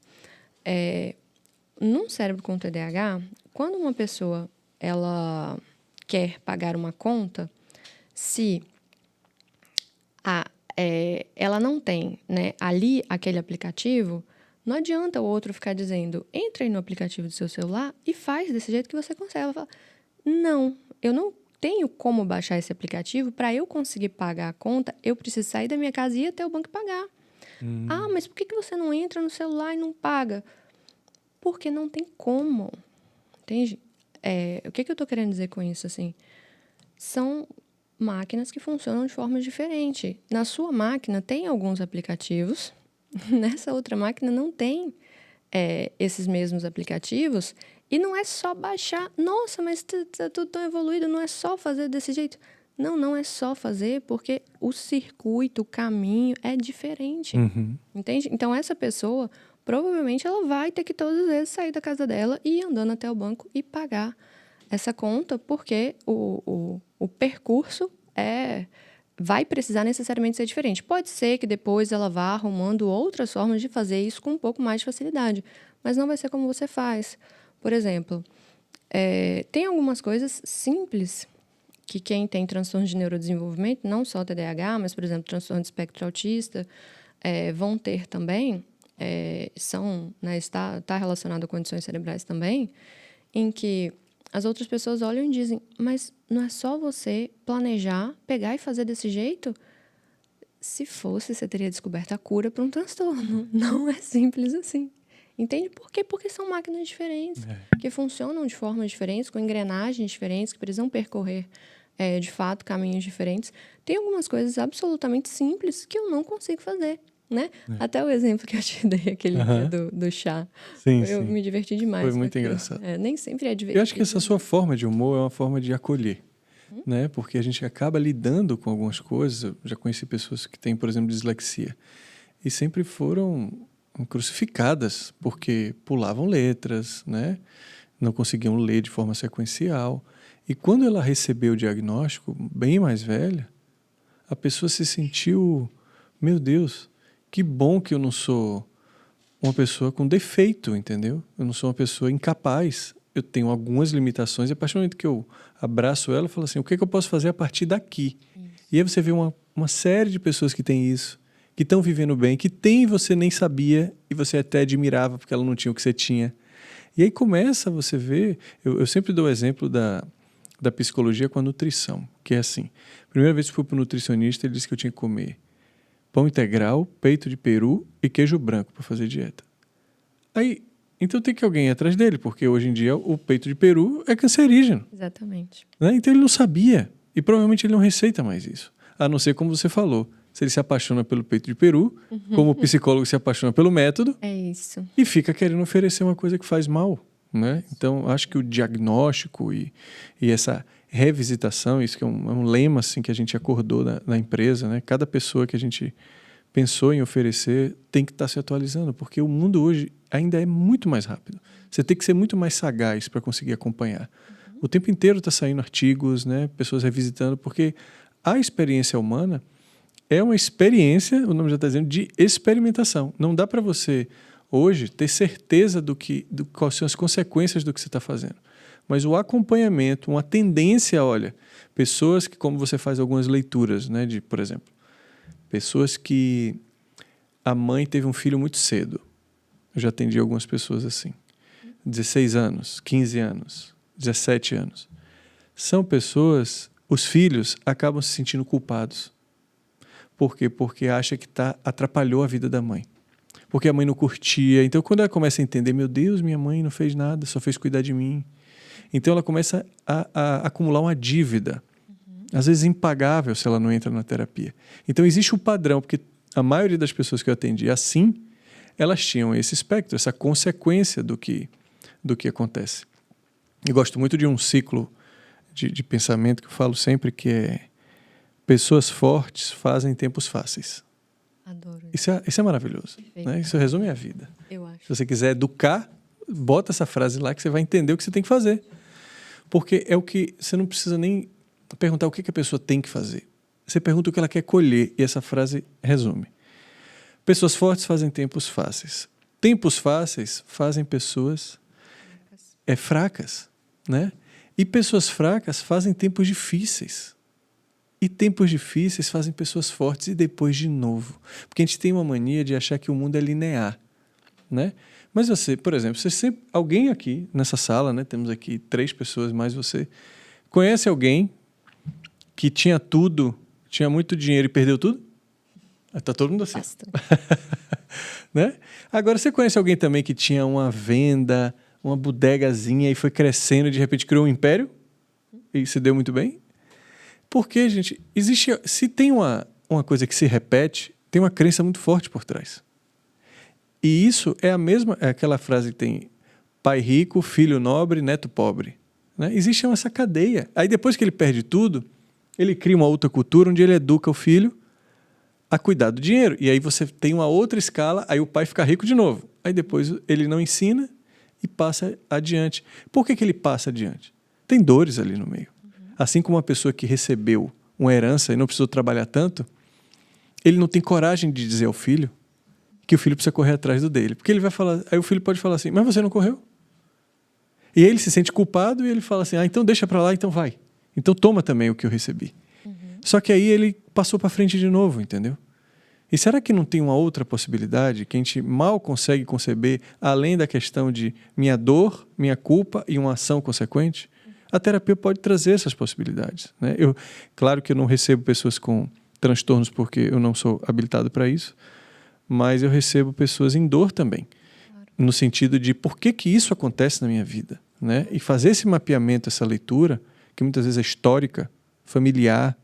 Speaker 2: Num cérebro com TDAH, quando uma pessoa ela quer pagar uma conta, se ela não tem, né, ali aquele aplicativo, não adianta o outro ficar dizendo, entra aí no aplicativo do seu celular e faz desse jeito que você consegue. Ela fala, não, eu não tenho como baixar esse aplicativo. Para eu conseguir pagar a conta, eu preciso sair da minha casa e ir até o banco e pagar. Ah, mas por que você não entra no celular e não paga? Porque não tem como, entende? O que eu estou querendo dizer com isso, assim? São máquinas que funcionam de forma diferente. Na sua máquina tem alguns aplicativos, nessa outra máquina não tem esses mesmos aplicativos, e não é só baixar. Nossa, mas tá tudo tão evoluído, não é só fazer desse jeito. Não é só fazer, porque o circuito, o caminho é diferente. Entende? Então, essa pessoa, provavelmente, ela vai ter que todas as vezes sair da casa dela e ir andando até o banco e pagar essa conta, porque o percurso vai precisar necessariamente ser diferente. Pode ser que depois ela vá arrumando outras formas de fazer isso com um pouco mais de facilidade, mas não vai ser como você faz. Por exemplo, tem algumas coisas simples que quem tem transtorno de neurodesenvolvimento, não só TDAH, mas, por exemplo, transtorno de espectro autista, vão ter também, né, está relacionado a condições cerebrais também, em que as outras pessoas olham e dizem, mas não é só você planejar, pegar e fazer desse jeito? Se fosse, você teria descoberto a cura para um transtorno. Não é simples assim. Entende por quê? Porque são máquinas diferentes, que funcionam de formas diferentes, com engrenagens diferentes, que precisam percorrer, de fato, caminhos diferentes. Tem algumas coisas absolutamente simples que eu não consigo fazer, né? Até o exemplo que eu te dei, aquele dia do chá.
Speaker 1: Sim,
Speaker 2: eu me diverti demais.
Speaker 1: Foi muito
Speaker 2: com aquilo.
Speaker 1: engraçado.
Speaker 2: Nem sempre é divertido.
Speaker 1: Eu acho que essa sua forma de humor é uma forma de acolher, né? Porque a gente acaba lidando com algumas coisas. Eu já conheci pessoas que têm, por exemplo, dislexia. E sempre foram crucificadas porque pulavam letras, né? Não conseguiam ler de forma sequencial. E quando ela recebeu o diagnóstico, bem mais velha, a pessoa se sentiu, meu Deus, que bom que eu não sou uma pessoa com defeito, entendeu? Eu não sou uma pessoa incapaz. Eu tenho algumas limitações. E a partir do momento que eu abraço ela, eu falo assim, o que eu posso fazer a partir daqui? E aí você vê uma série de pessoas que têm isso, que estão vivendo bem, que tem e você nem sabia, e você até admirava porque ela não tinha o que você tinha. E aí começa você ver... Eu sempre dou o exemplo da psicologia com a nutrição, que é assim. Primeira vez que fui para o nutricionista, ele disse que eu tinha que comer pão integral, peito de peru e queijo branco para fazer dieta. Aí, então tem que alguém ir atrás dele, porque hoje em dia o peito de peru é cancerígeno.
Speaker 2: Exatamente.
Speaker 1: Né? Então ele não sabia, e provavelmente ele não receita mais isso. A não ser como você falou, se ele se apaixona pelo peito de peru, como o psicólogo se apaixona pelo método,
Speaker 2: É isso.
Speaker 1: e fica querendo oferecer uma coisa que faz mal. Né? Então, acho que o diagnóstico e essa revisitação, isso que é um lema assim, que a gente acordou na empresa, né? Cada pessoa que a gente pensou em oferecer tem que estar se atualizando, porque o mundo hoje ainda é muito mais rápido. Você tem que ser muito mais sagaz para conseguir acompanhar. O tempo inteiro está saindo artigos, né? Pessoas revisitando, porque a experiência humana é uma experiência, o nome já está dizendo, de experimentação. Não dá para você... hoje, ter certeza quais são as consequências do que você está fazendo. Mas o acompanhamento, uma tendência, olha, pessoas que, como você faz algumas leituras, né, de, por exemplo, pessoas que a mãe teve um filho muito cedo. Eu já atendi algumas pessoas assim. 16 anos, 15 anos, 17 anos. São pessoas, os filhos acabam se sentindo culpados. Por quê? Porque acha que atrapalhou a vida da mãe. Porque a mãe não curtia. Então, quando ela começa a entender, meu Deus, minha mãe não fez nada, só fez cuidar de mim. Então, ela começa a acumular uma dívida, às vezes impagável se ela não entra na terapia. Então, existe um padrão, porque a maioria das pessoas que eu atendi assim, elas tinham esse espectro, essa consequência do que acontece. Eu gosto muito de um ciclo de pensamento que eu falo sempre, que é pessoas fortes fazem tempos fáceis.
Speaker 2: Adoro.
Speaker 1: Isso é maravilhoso. Né? Isso resume a vida.
Speaker 2: Eu acho.
Speaker 1: Se você quiser educar, bota essa frase lá que você vai entender o que você tem que fazer. Porque é o que você não precisa nem perguntar o que a pessoa tem que fazer. você pergunta o que ela quer colher, e essa frase resume. Pessoas fortes fazem tempos fáceis. Tempos fáceis fazem pessoas fracas, né? E pessoas fracas fazem tempos difíceis. E tempos difíceis fazem pessoas fortes e depois de novo. Porque a gente tem uma mania de achar que o mundo é linear, né? Mas você, por exemplo, alguém aqui nessa sala, né? Temos aqui 3 pessoas mais você, conhece alguém que tinha tudo, tinha muito dinheiro e perdeu tudo? Está todo mundo assim. Né? Agora, você conhece alguém também que tinha uma venda, uma bodegazinha e foi crescendo e de repente criou um império? E se deu muito bem? Porque, gente, se tem uma coisa que se repete, tem uma crença muito forte por trás. E isso é aquela frase que tem pai rico, filho nobre, neto pobre. Né? Existe essa cadeia. Aí depois que ele perde tudo, ele cria uma outra cultura onde ele educa o filho a cuidar do dinheiro. E aí você tem uma outra escala, aí o pai fica rico de novo. Aí depois ele não ensina e passa adiante. Por que ele passa adiante? Tem dores ali no meio. Assim como uma pessoa que recebeu uma herança e não precisou trabalhar tanto, ele não tem coragem de dizer ao filho que o filho precisa correr atrás do dele. Porque ele vai falar, aí o filho pode falar assim, mas você não correu? E aí ele se sente culpado e ele fala assim, então deixa pra lá, então vai. Então toma também o que eu recebi. Só que aí ele passou para frente de novo, entendeu? E será que não tem uma outra possibilidade que a gente mal consegue conceber, além da questão de minha dor, minha culpa e uma ação consequente? A terapia pode trazer essas possibilidades, né? Claro que eu não recebo pessoas com transtornos porque eu não sou habilitado para isso, mas eu recebo pessoas em dor também, no sentido de por que isso acontece na minha vida, né? E fazer esse mapeamento, essa leitura, que muitas vezes é histórica, familiar,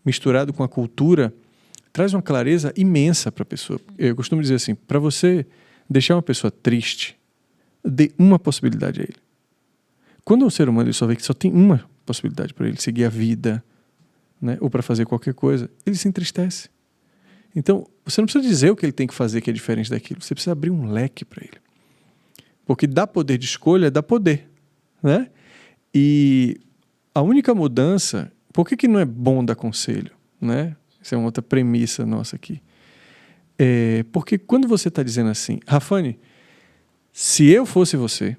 Speaker 1: misturado com a cultura, traz uma clareza imensa para a pessoa. Eu costumo dizer assim, para você deixar uma pessoa triste, dê uma possibilidade a ele. Quando o ser humano ele só vê que só tem uma possibilidade para ele seguir a vida, né, ou para fazer qualquer coisa, ele se entristece. Então, você não precisa dizer o que ele tem que fazer que é diferente daquilo. Você precisa abrir um leque para ele. Porque dar poder de escolha dá poder, né? E a única mudança... Por que não é bom dar conselho, né? Essa é uma outra premissa nossa aqui. Porque quando você está dizendo assim, Rafane, se eu fosse você,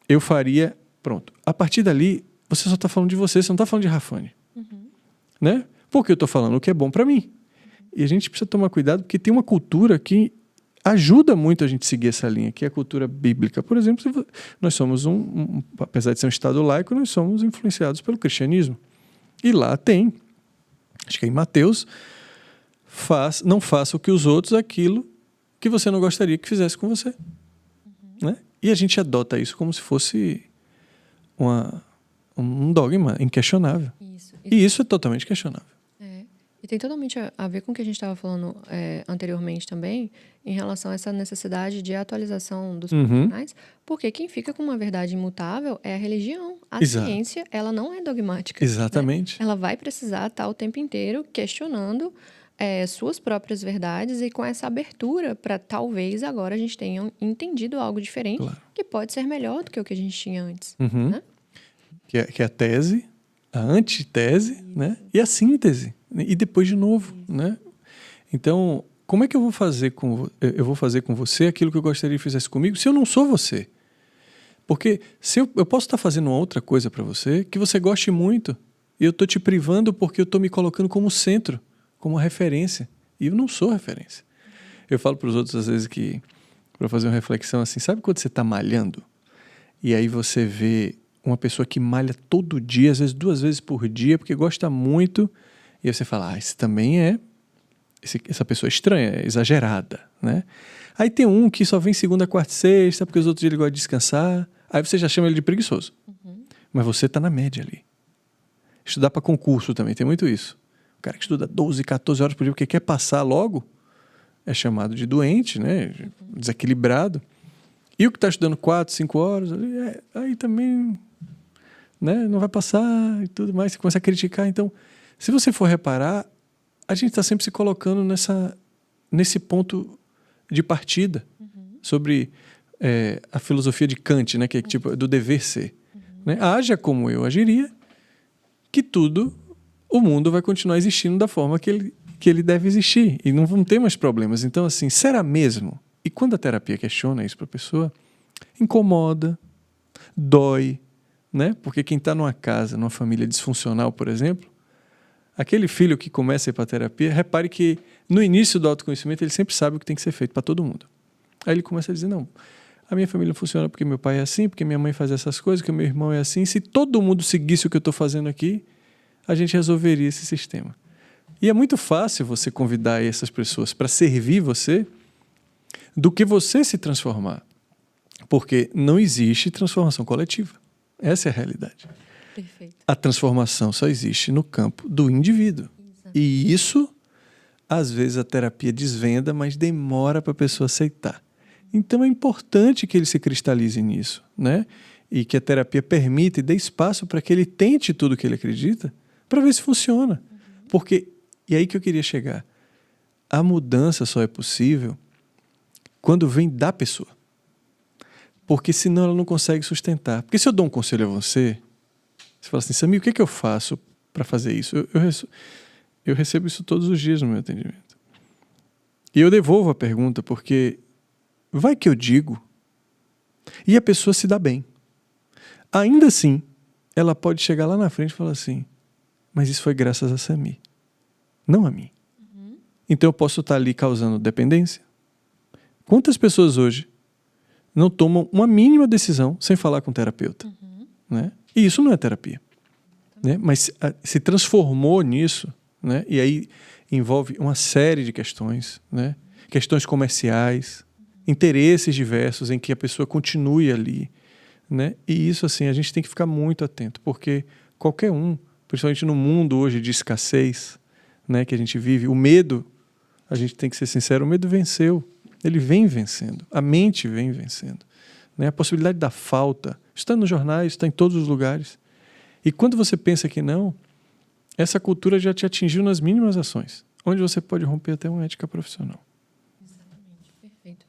Speaker 1: eu faria... Pronto. A partir dali, você só está falando de você não está falando de Rafane. Né? Porque eu estou falando o que é bom para mim. E a gente precisa tomar cuidado porque tem uma cultura que ajuda muito a gente seguir essa linha, que é a cultura bíblica. Por exemplo, nós somos apesar de ser um Estado laico, nós somos influenciados pelo cristianismo. E lá tem, acho que é em Mateus, não faça o que os outros, aquilo que você não gostaria que fizesse com você. Né? E a gente adota isso como se fosse um dogma inquestionável. E isso é totalmente questionável.
Speaker 2: E tem totalmente a ver com o que a gente estava falando anteriormente também, em relação a essa necessidade de atualização dos profissionais, porque quem fica com uma verdade imutável é a religião. A ciência, ela não é dogmática.
Speaker 1: Exatamente.
Speaker 2: Né? Ela vai precisar estar o tempo inteiro questionando suas próprias verdades e com essa abertura para talvez agora a gente tenha entendido algo diferente, que pode ser melhor do que o que a gente tinha antes. Né?
Speaker 1: Que é a tese, a antitese, né? E a síntese. E depois de novo, né? Então, como é que eu vou fazer com você aquilo que eu gostaria que fizesse comigo se eu não sou você? Porque se eu posso estar fazendo uma outra coisa para você que você goste muito e eu estou te privando porque eu estou me colocando como centro, como referência. E eu não sou referência. Eu falo para os outros às vezes que, para fazer uma reflexão assim, sabe quando você está malhando e aí você vê uma pessoa que malha todo dia, às vezes 2 vezes por dia, porque gosta muito... E aí você fala, esse também essa pessoa é estranha, é exagerada, né? Aí tem um que só vem segunda, quarta e sexta, porque os outros dias ele gosta de descansar. Aí você já chama ele de preguiçoso. Mas você está na média ali. Estudar para concurso também, tem muito isso. O cara que estuda 12, 14 horas por dia porque quer passar logo é chamado de doente, né? Desequilibrado. E o que está estudando 4, 5 horas, aí também, né? Não vai passar e tudo mais. Você começa a criticar, então... Se você for reparar, a gente está sempre se colocando nesse ponto de partida sobre a filosofia de Kant, né, que é tipo do dever ser. Né? Haja como eu agiria, que tudo o mundo vai continuar existindo da forma que ele deve existir e não vão ter mais problemas. Então, assim, será mesmo? E quando a terapia questiona isso para a pessoa, incomoda, dói, né? Porque quem está numa casa, numa família disfuncional, por exemplo, aquele filho que começa a ir para a terapia, repare que no início do autoconhecimento ele sempre sabe o que tem que ser feito para todo mundo. Aí ele começa a dizer, não, a minha família não funciona porque meu pai é assim, porque minha mãe faz essas coisas, porque meu irmão é assim. Se todo mundo seguisse o que eu estou fazendo aqui, a gente resolveria esse sistema. E é muito fácil você convidar essas pessoas para servir você do que você se transformar. Porque não existe transformação coletiva. Essa é a realidade.
Speaker 2: Perfeito.
Speaker 1: A transformação só existe no campo do indivíduo.
Speaker 2: Exato.
Speaker 1: E isso, às vezes, a terapia desvenda, mas demora para a pessoa aceitar. Então, é importante que ele se cristalize nisso, né? E que a terapia permita e dê espaço para que ele tente tudo o que ele acredita para ver se funciona. Porque, e aí que eu queria chegar, a mudança só é possível quando vem da pessoa. Porque senão ela não consegue sustentar. Porque se eu dou um conselho a você, você fala assim, Samir, o que eu faço para fazer isso? Eu recebo isso todos os dias no meu atendimento. E eu devolvo a pergunta porque vai que eu digo e a pessoa se dá bem. Ainda assim, ela pode chegar lá na frente e falar assim, mas isso foi graças a Samir, não a mim. Então eu posso estar ali causando dependência. Quantas pessoas hoje não tomam uma mínima decisão sem falar com o terapeuta? Né? E isso não é terapia. Né? Mas se transformou nisso, né? E aí envolve uma série de questões, né? Questões comerciais, interesses diversos em que a pessoa continue ali. Né? E isso, assim, a gente tem que ficar muito atento, porque qualquer um, principalmente no mundo hoje de escassez, né, que a gente vive, o medo, a gente tem que ser sincero, o medo venceu. Ele vem vencendo, a mente vem vencendo. Né? A possibilidade da falta está nos jornais, está em todos os lugares. E quando você pensa que não, essa cultura já te atingiu nas mínimas ações, onde você pode romper até uma ética profissional.
Speaker 2: Exatamente, perfeito.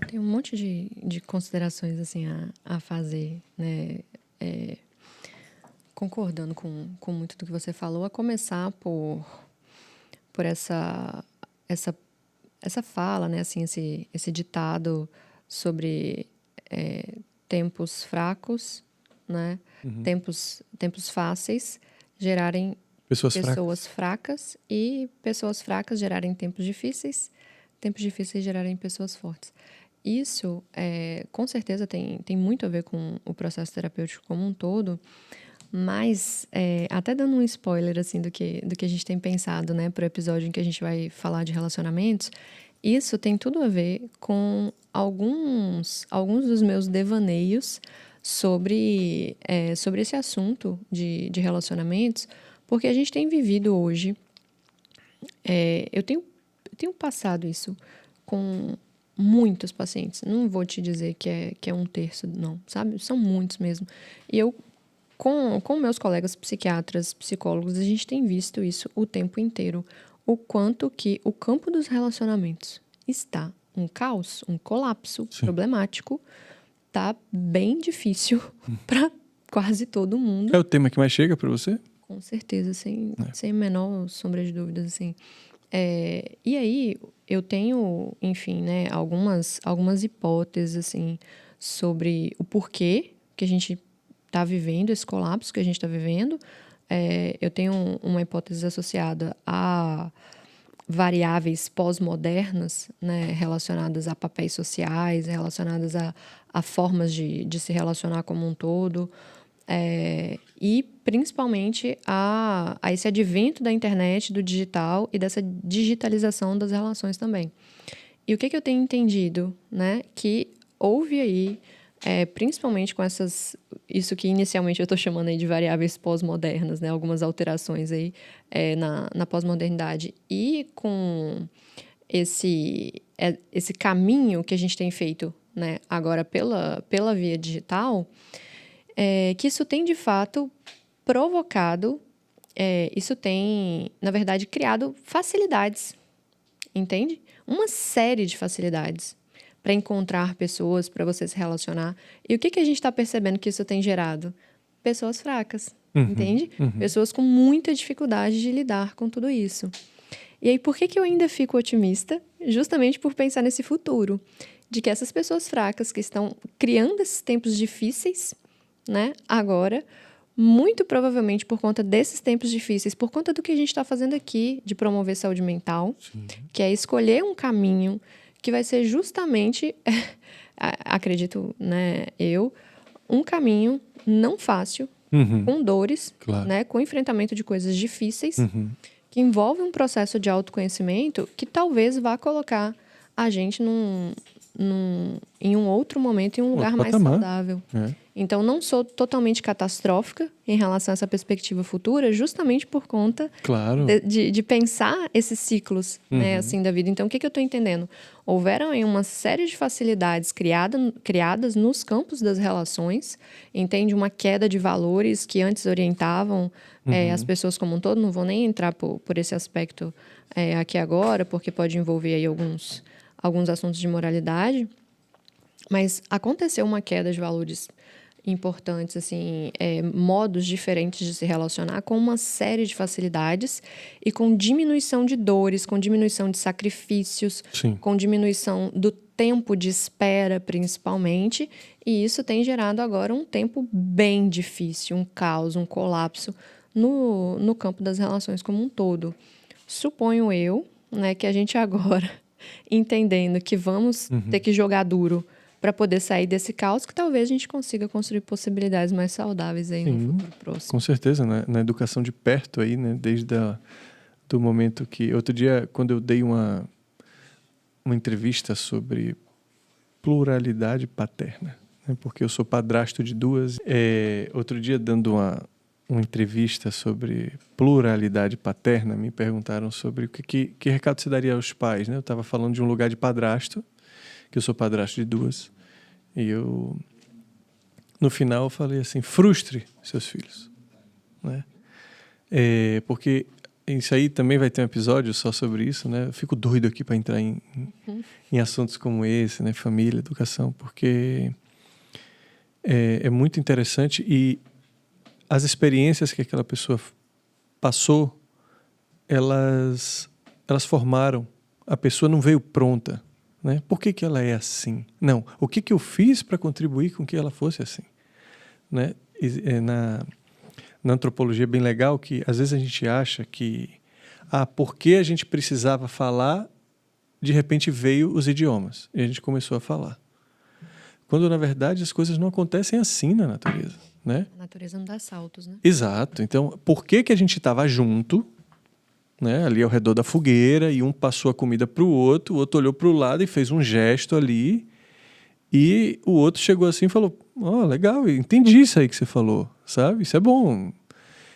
Speaker 2: Tem um monte de considerações assim a fazer, né? Concordando com muito do que você falou, a começar por essa fala, né? Assim, esse ditado sobre tempos fracos, né? Tempos fáceis gerarem pessoas fracas e pessoas fracas gerarem tempos difíceis gerarem pessoas fortes. Isso, com certeza, tem muito a ver com o processo terapêutico como um todo, mas, até dando um spoiler assim, do que a gente tem pensado, né, para o episódio em que a gente vai falar de relacionamentos, isso tem tudo a ver com alguns dos meus devaneios sobre esse assunto de relacionamentos, porque a gente tem vivido hoje. Eu tenho passado isso com muitos pacientes. Não vou te dizer que é um terço, não, sabe? São muitos mesmo. E eu, com meus colegas psiquiatras, psicólogos, a gente tem visto isso o tempo inteiro. O quanto que o campo dos relacionamentos está um caos, um colapso problemático, tá bem difícil para quase todo mundo.
Speaker 1: É o tema que mais chega para você?
Speaker 2: Com certeza, sem a menor sombra de dúvidas, assim. E aí, eu tenho, enfim, né, algumas hipóteses, assim, sobre o porquê que a gente está vivendo esse colapso que a gente está vivendo. Eu tenho uma hipótese associada a variáveis pós-modernas, né, relacionadas a papéis sociais, relacionadas a formas de se relacionar como um todo, e principalmente a esse advento da internet, do digital e dessa digitalização das relações também. E o que eu tenho entendido, né, que houve aí, principalmente com isso que inicialmente eu estou chamando aí de variáveis pós-modernas, né, algumas alterações aí na pós-modernidade, e com esse caminho que a gente tem feito, né, agora pela via digital, que isso tem de fato provocado, isso tem, na verdade, criado facilidades, entende? Uma série de facilidades para encontrar pessoas, para você se relacionar. E o que a gente está percebendo que isso tem gerado? pessoas fracas,
Speaker 1: Uhum,
Speaker 2: entende?
Speaker 1: uhum.
Speaker 2: Pessoas com muita dificuldade de lidar com tudo isso. E aí, por que eu ainda fico otimista? Justamente por pensar nesse futuro, de que essas pessoas fracas que estão criando esses tempos difíceis, né, agora, muito provavelmente por conta desses tempos difíceis, por conta do que a gente está fazendo aqui de promover saúde mental, que é escolher um caminho que vai ser justamente, acredito, né, um caminho não fácil,
Speaker 1: Uhum.
Speaker 2: com dores,
Speaker 1: Claro.
Speaker 2: né, com enfrentamento de coisas difíceis,
Speaker 1: Uhum.
Speaker 2: que envolve um processo de autoconhecimento que talvez vá colocar a gente em um outro momento, em um lugar
Speaker 1: Outro
Speaker 2: mais
Speaker 1: patamar.
Speaker 2: saudável.
Speaker 1: É.
Speaker 2: Então, não sou totalmente catastrófica em relação a essa perspectiva futura, justamente por conta
Speaker 1: Claro.
Speaker 2: de pensar esses ciclos, né, assim, da vida. Então, o que eu estou entendendo? Houveram aí uma série de facilidades criadas nos campos das relações, entende? Uma queda de valores que antes orientavam as pessoas como um todo. Não vou nem entrar por esse aspecto aqui agora, porque pode envolver aí alguns assuntos de moralidade. Mas aconteceu uma queda de valores importantes, assim, modos diferentes de se relacionar, com uma série de facilidades e com diminuição de dores, com diminuição de sacrifícios,
Speaker 1: Sim.
Speaker 2: com diminuição do tempo de espera, principalmente, e isso tem gerado agora um tempo bem difícil, um caos, um colapso no campo das relações como um todo. Suponho eu, né, que a gente agora, entendendo que vamos ter que jogar duro para poder sair desse caos, que talvez a gente consiga construir possibilidades mais saudáveis aí no futuro próximo.
Speaker 1: Com certeza, né? Na educação de perto aí, né? Desde do momento que... Outro dia, quando eu dei uma entrevista sobre pluralidade paterna, né? Porque eu sou padrasto de 2. Outro dia, dando uma entrevista sobre pluralidade paterna, me perguntaram sobre que recado se daria aos pais, né? Eu estava falando de um lugar de padrasto, que eu sou padrasto de 2, e eu, no final, eu falei assim, frustre seus filhos, né? Porque isso aí também vai ter um episódio só sobre isso, né? Eu fico doido aqui para entrar em assuntos como esse, né? Família, educação, porque é muito interessante e as experiências que aquela pessoa passou, elas formaram. A pessoa não veio pronta, né? Por que ela é assim? Não. O que eu fiz para contribuir com que ela fosse assim? Né? Na antropologia é bem legal que às vezes a gente acha que porque a gente precisava falar, de repente veio os idiomas e a gente começou a falar. Quando na verdade as coisas não acontecem assim na natureza, né?
Speaker 2: A natureza não dá saltos, né?
Speaker 1: Exato. Então, por que a gente estava junto, né, ali ao redor da fogueira, e um passou a comida para o outro olhou para o lado e fez um gesto ali, e o outro chegou assim e falou, legal, eu entendi isso aí que você falou, sabe? Isso é bom.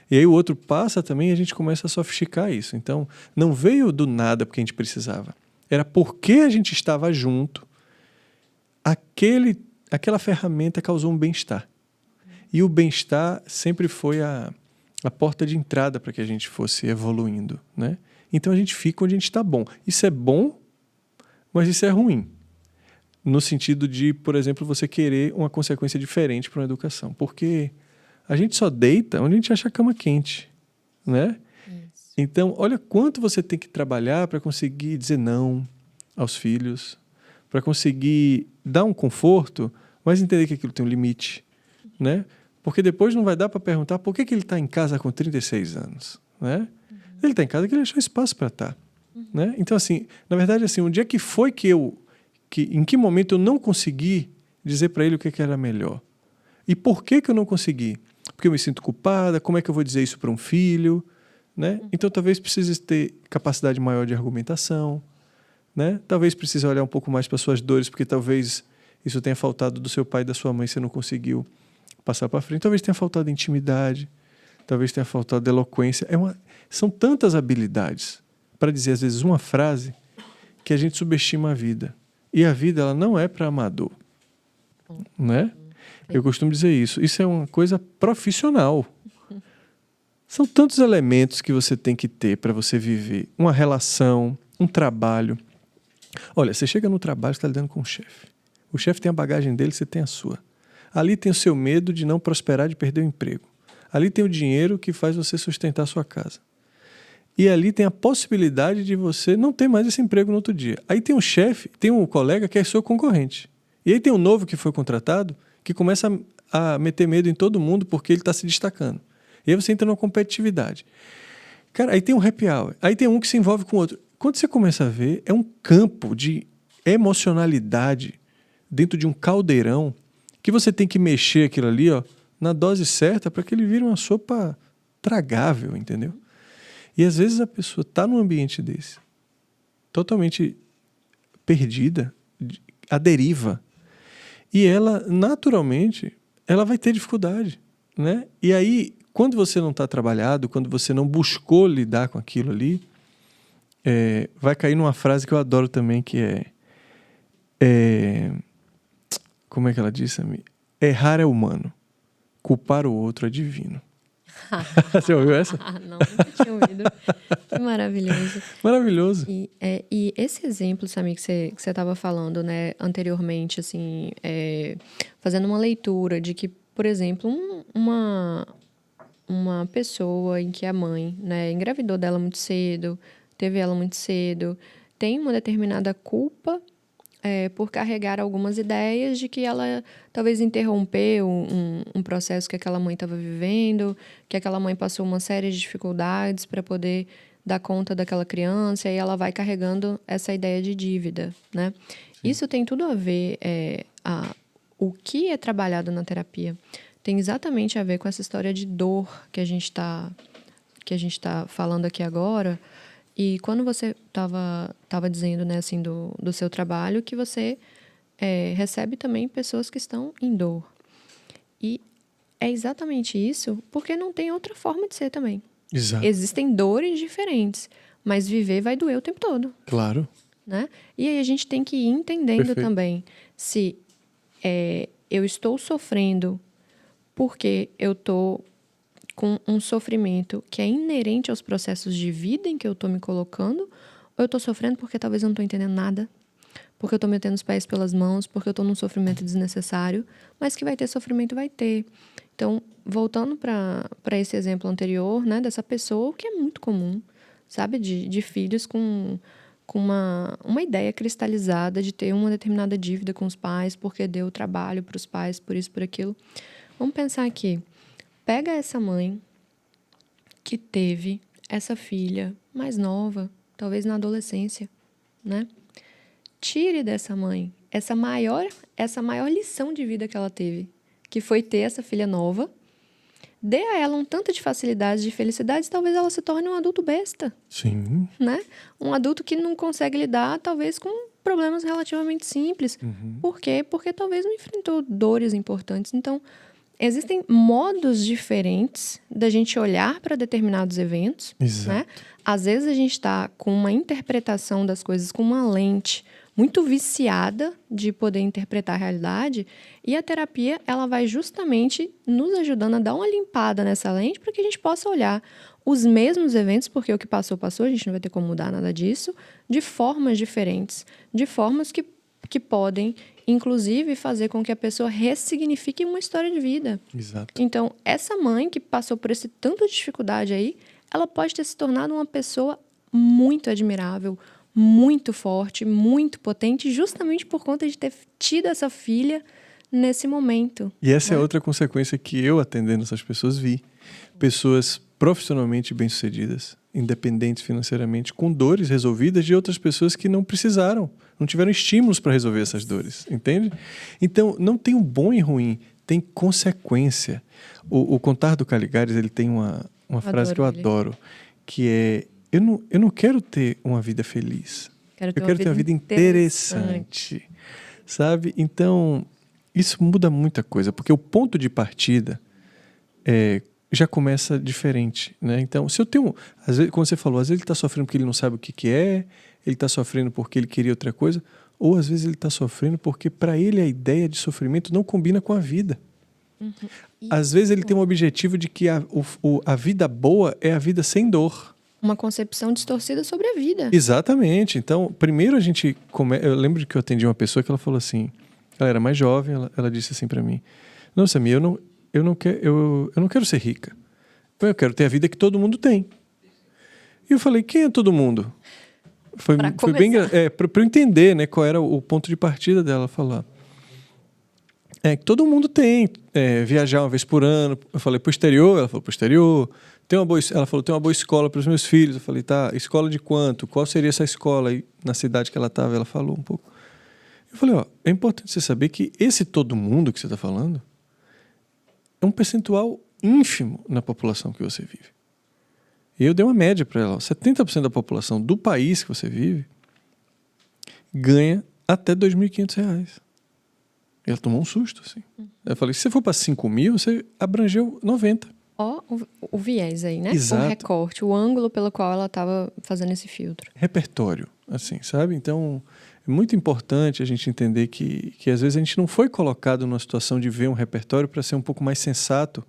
Speaker 1: E aí o outro passa também e a gente começa a sofisticar isso. Então, não veio do nada porque a gente precisava. Era porque a gente estava junto, aquela ferramenta causou um bem-estar. E o bem-estar sempre foi a porta de entrada para que a gente fosse evoluindo, né? Então a gente fica onde a gente está bom. Isso é bom, mas isso é ruim. No sentido de, por exemplo, você querer uma consequência diferente para uma educação. Porque a gente só deita onde a gente acha a cama quente, né?
Speaker 2: Isso.
Speaker 1: Então, olha quanto você tem que trabalhar para conseguir dizer não aos filhos, para conseguir dar um conforto, mas entender que aquilo tem um limite, né? Porque depois não vai dar para perguntar por que ele está em casa com 36 anos, né? Ele está em casa porque ele achou espaço para estar, né? Então, assim, na verdade, assim, um dia que foi em que momento eu não consegui dizer para ele o que era melhor? E por que eu não consegui? Porque eu me sinto culpada, como é que eu vou dizer isso para um filho, né? Então, talvez precise ter capacidade maior de argumentação, né? Talvez precise olhar um pouco mais para suas dores, porque talvez isso tenha faltado do seu pai e da sua mãe, você não conseguiu passar para frente. Talvez tenha faltado intimidade, talvez tenha faltado eloquência. São tantas habilidades para dizer, às vezes, uma frase que a gente subestima a vida. E a vida, ela não é para amador, né? Eu costumo dizer isso. Isso é uma coisa profissional. São tantos elementos que você tem que ter para você viver uma relação, um trabalho. Olha, você chega no trabalho, você está lidando com o chefe. O chefe tem a bagagem dele, você tem a sua. Ali tem o seu medo de não prosperar, de perder o emprego. Ali tem o dinheiro que faz você sustentar a sua casa. E ali tem a possibilidade de você não ter mais esse emprego no outro dia. Aí tem um chefe, tem um colega que é seu concorrente. E aí tem um novo que foi contratado que começa a meter medo em todo mundo porque ele está se destacando. E aí você entra numa competitividade. Cara, aí tem um happy hour. Aí tem um que se envolve com o outro. Quando você começa a ver, é um campo de emocionalidade dentro de um caldeirão que você tem que mexer aquilo ali, ó, na dose certa para que ele vire uma sopa tragável, entendeu? E às vezes a pessoa está num ambiente desse, totalmente perdida, à deriva. E ela, naturalmente, ela vai ter dificuldade, né? E aí, quando você não está trabalhado, quando você não buscou lidar com aquilo ali, vai cair numa frase que eu adoro também, que como é que ela disse, amiga? Errar é humano, culpar o outro é divino. Você ouviu essa?
Speaker 2: Não, nunca tinha ouvido. Que maravilhoso.
Speaker 1: Maravilhoso.
Speaker 2: E esse exemplo, Samir, que você estava falando, né, anteriormente, assim, fazendo uma leitura de que, por exemplo, uma pessoa em que a mãe, né, engravidou dela muito cedo, teve ela muito cedo, tem uma determinada culpa por carregar algumas ideias de que ela talvez interrompeu um processo que aquela mãe estava vivendo, que aquela mãe passou uma série de dificuldades para poder dar conta daquela criança, e aí ela vai carregando essa ideia de dívida, né? Isso tem tudo a ver, o que é trabalhado na terapia tem exatamente a ver com essa história de dor que a gente tá falando aqui agora. E quando você estava dizendo, né, assim, do seu trabalho, que você recebe também pessoas que estão em dor. E é exatamente isso, porque não tem outra forma de ser também.
Speaker 1: Exato.
Speaker 2: Existem dores diferentes, mas viver vai doer o tempo todo.
Speaker 1: Claro.
Speaker 2: Né? E aí a gente tem que ir entendendo
Speaker 1: Perfeito.
Speaker 2: também se eu estou sofrendo porque eu estou com um sofrimento que é inerente aos processos de vida em que eu estou me colocando, ou eu estou sofrendo porque talvez eu não estou entendendo nada, porque eu estou metendo os pés pelas mãos, porque eu estou num sofrimento desnecessário, mas que vai ter sofrimento, vai ter. Então, voltando para esse exemplo anterior, né, dessa pessoa, o que é muito comum, sabe, de filhos com uma ideia cristalizada de ter uma determinada dívida com os pais, porque deu trabalho para os pais, por isso, por aquilo. Vamos pensar aqui. Pega essa mãe que teve essa filha mais nova, talvez na adolescência, né? Tire dessa mãe essa maior lição de vida que ela teve, que foi ter essa filha nova. Dê a ela um tanto de facilidade, de felicidade, talvez ela se torne um adulto besta.
Speaker 1: Sim.
Speaker 2: Né? Um adulto que não consegue lidar, talvez, com problemas relativamente simples.
Speaker 1: Uhum.
Speaker 2: Por quê? Porque talvez não enfrentou dores importantes. Então, existem modos diferentes da gente olhar para determinados eventos.
Speaker 1: Exato.
Speaker 2: Né? Às vezes a gente está com uma interpretação das coisas com uma lente muito viciada de poder interpretar a realidade, e a terapia ela vai justamente nos ajudando a dar uma limpada nessa lente para que a gente possa olhar os mesmos eventos, porque o que passou, passou, a gente não vai ter como mudar nada disso, de formas diferentes, de formas que podem, inclusive, fazer com que a pessoa ressignifique uma história de vida.
Speaker 1: Exato.
Speaker 2: Então, essa mãe que passou por esse tanto de dificuldade aí, ela pode ter se tornado uma pessoa muito admirável, muito forte, muito potente, justamente por conta de ter tido essa filha nesse momento.
Speaker 1: E essa é outra consequência que eu, atendendo essas pessoas, vi. Pessoas profissionalmente bem-sucedidas, independentes financeiramente, com dores resolvidas de outras pessoas que não precisaram, não tiveram estímulos para resolver essas dores, entende? Então, não tem um bom e ruim, tem consequência. O Contar do Caligares, ele tem uma frase que eu adoro, que é: eu não quero ter uma vida feliz, eu quero ter uma vida interessante, sabe? Então, isso muda muita coisa, porque o ponto de partida já começa diferente, né? Então, se eu tenho... Às vezes, como você falou, às vezes ele está sofrendo porque ele não sabe o que é, ele está sofrendo porque ele queria outra coisa, ou às vezes ele está sofrendo porque para ele a ideia de sofrimento não combina com a vida.
Speaker 2: Uhum.
Speaker 1: Às vezes ele tem um objetivo de que a vida boa é a vida sem dor.
Speaker 2: Uma concepção distorcida sobre a vida.
Speaker 1: Exatamente. Então, primeiro a gente... Eu lembro que eu atendi uma pessoa que ela falou assim... Ela era mais jovem, ela disse assim para mim: Não, Samir, eu não quero ser rica. Eu quero ter a vida que todo mundo tem. E eu falei, quem é todo mundo? Foi bem para eu entender, né, qual era o ponto de partida dela falar. Que todo mundo tem viajar uma vez por ano. Eu falei, pro exterior? Ela falou, pro exterior. Ela falou, tem uma boa escola para os meus filhos. Eu falei, tá, escola de quanto? Qual seria essa escola aí na cidade que ela estava? Ela falou um pouco. Eu falei, é importante você saber que esse todo mundo que você está falando é um percentual ínfimo na população que você vive. E eu dei uma média para ela. 70% da população do país que você vive ganha até R$2.500. E ela tomou um susto, assim. Eu falei, se você for para 5.000, você abrangeu 90.
Speaker 2: O viés aí, né?
Speaker 1: Exato.
Speaker 2: O recorte, o ângulo pelo qual ela estava fazendo esse filtro.
Speaker 1: Repertório, assim, sabe? Então, é muito importante a gente entender que às vezes a gente não foi colocado numa situação de ver um repertório para ser um pouco mais sensato,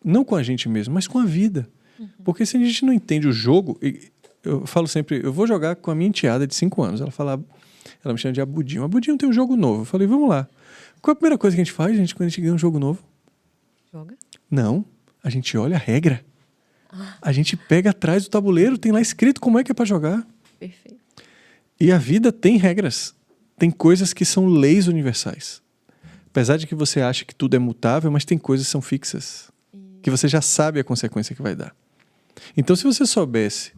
Speaker 1: não com a gente mesmo, mas com a vida. Porque se a gente não entende o jogo, eu falo sempre, eu vou jogar com a minha enteada de 5 anos. Ela me chama de Abudinho. Abudinho tem um jogo novo. Eu falei, vamos lá. Qual é a primeira coisa que a gente faz, gente, quando a gente ganha um jogo novo?
Speaker 2: Joga?
Speaker 1: Não. A gente olha a regra. A gente pega atrás do tabuleiro, tem lá escrito como é que é para jogar.
Speaker 2: Perfeito.
Speaker 1: E a vida tem regras. Tem coisas que são leis universais. Apesar de que você acha que tudo é mutável, mas tem coisas que são fixas. Que você já sabe a consequência que vai dar. Então, se você soubesse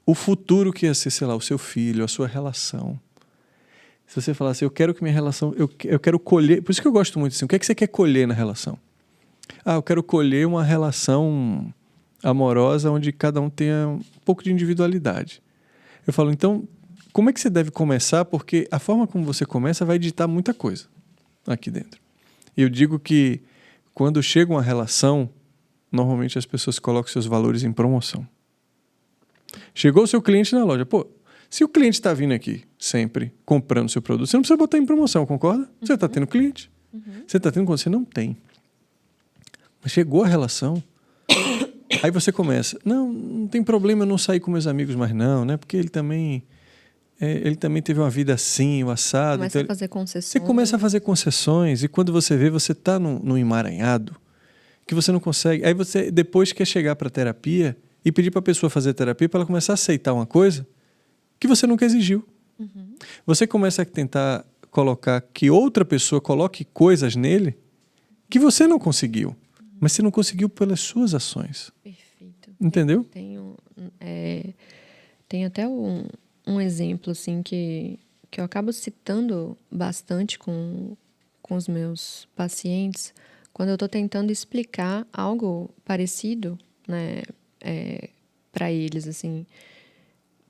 Speaker 1: o futuro que ia ser, sei lá, o seu filho, a sua relação. Se você falasse, eu quero que minha relação... Eu quero colher... Por isso que eu gosto muito assim. O que é que você quer colher na relação? Eu quero colher uma relação amorosa onde cada um tenha um pouco de individualidade. Eu falo, então, como é que você deve começar? Porque a forma como você começa vai ditar muita coisa aqui dentro. E eu digo que quando chega uma relação, normalmente as pessoas colocam seus valores em promoção. Chegou o seu cliente na loja. Se o cliente está vindo aqui sempre comprando seu produto, você não precisa botar em promoção, concorda? Você está tendo cliente. Você está tendo quando você não tem. Mas chegou a relação, aí você começa, não tem problema eu não sair com meus amigos mais não, né? Porque ele também teve uma vida assim, o assado.
Speaker 2: Começa a fazer concessões.
Speaker 1: Você começa a fazer concessões e quando você vê, você está num emaranhado que você não consegue. Aí você depois quer chegar para terapia e pedir para a pessoa fazer terapia para ela começar a aceitar uma coisa que você nunca exigiu. Você começa a tentar colocar que outra pessoa coloque coisas nele que você não conseguiu. Mas você não conseguiu pelas suas ações.
Speaker 2: Perfeito.
Speaker 1: Entendeu?
Speaker 2: Tem até um exemplo assim, que eu acabo citando bastante com os meus pacientes, quando eu estou tentando explicar algo parecido, né, para eles. Assim.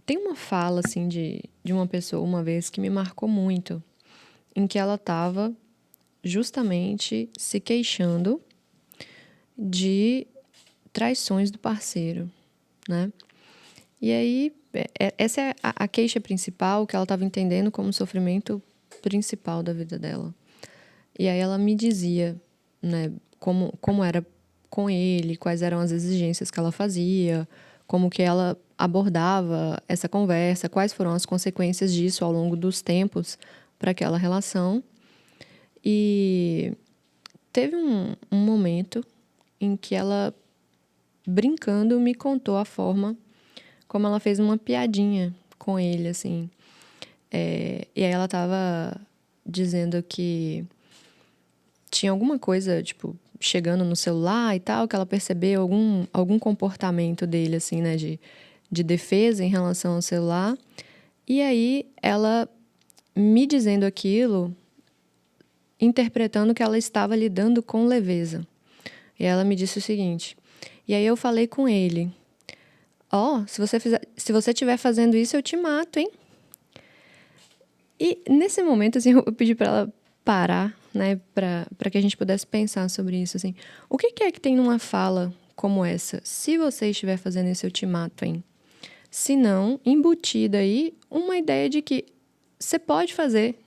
Speaker 2: Tem uma fala assim, de uma pessoa uma vez que me marcou muito, em que ela estava justamente se queixando de traições do parceiro, né? E aí, essa é a queixa principal que ela estava entendendo como o sofrimento principal da vida dela. E aí ela me dizia, né, como era com ele, quais eram as exigências que ela fazia, como que ela abordava essa conversa, quais foram as consequências disso ao longo dos tempos para aquela relação. E teve um momento em que ela, brincando, me contou a forma como ela fez uma piadinha com ele, assim. E aí ela estava dizendo que tinha alguma coisa, tipo, chegando no celular e tal, que ela percebeu algum comportamento dele, assim, né, de defesa em relação ao celular. E aí ela, me dizendo aquilo, interpretando que ela estava lidando com leveza. E ela me disse o seguinte, e aí eu falei com ele, se você estiver fazendo isso, eu te mato, hein? E nesse momento, assim, eu pedi para ela parar, né, para que a gente pudesse pensar sobre isso, assim. O que é que tem numa fala como essa? Se você estiver fazendo isso, eu te mato, hein? Se não, embutida aí uma ideia de que você pode fazer.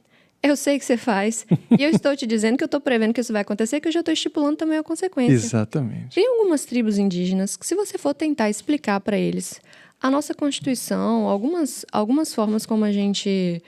Speaker 2: Eu sei que você faz. E eu estou te dizendo que eu estou prevendo que isso vai acontecer, que eu já estou estipulando também a consequência.
Speaker 1: Exatamente.
Speaker 2: Tem algumas tribos indígenas que, se você for tentar explicar para eles a nossa Constituição, algumas formas como a gente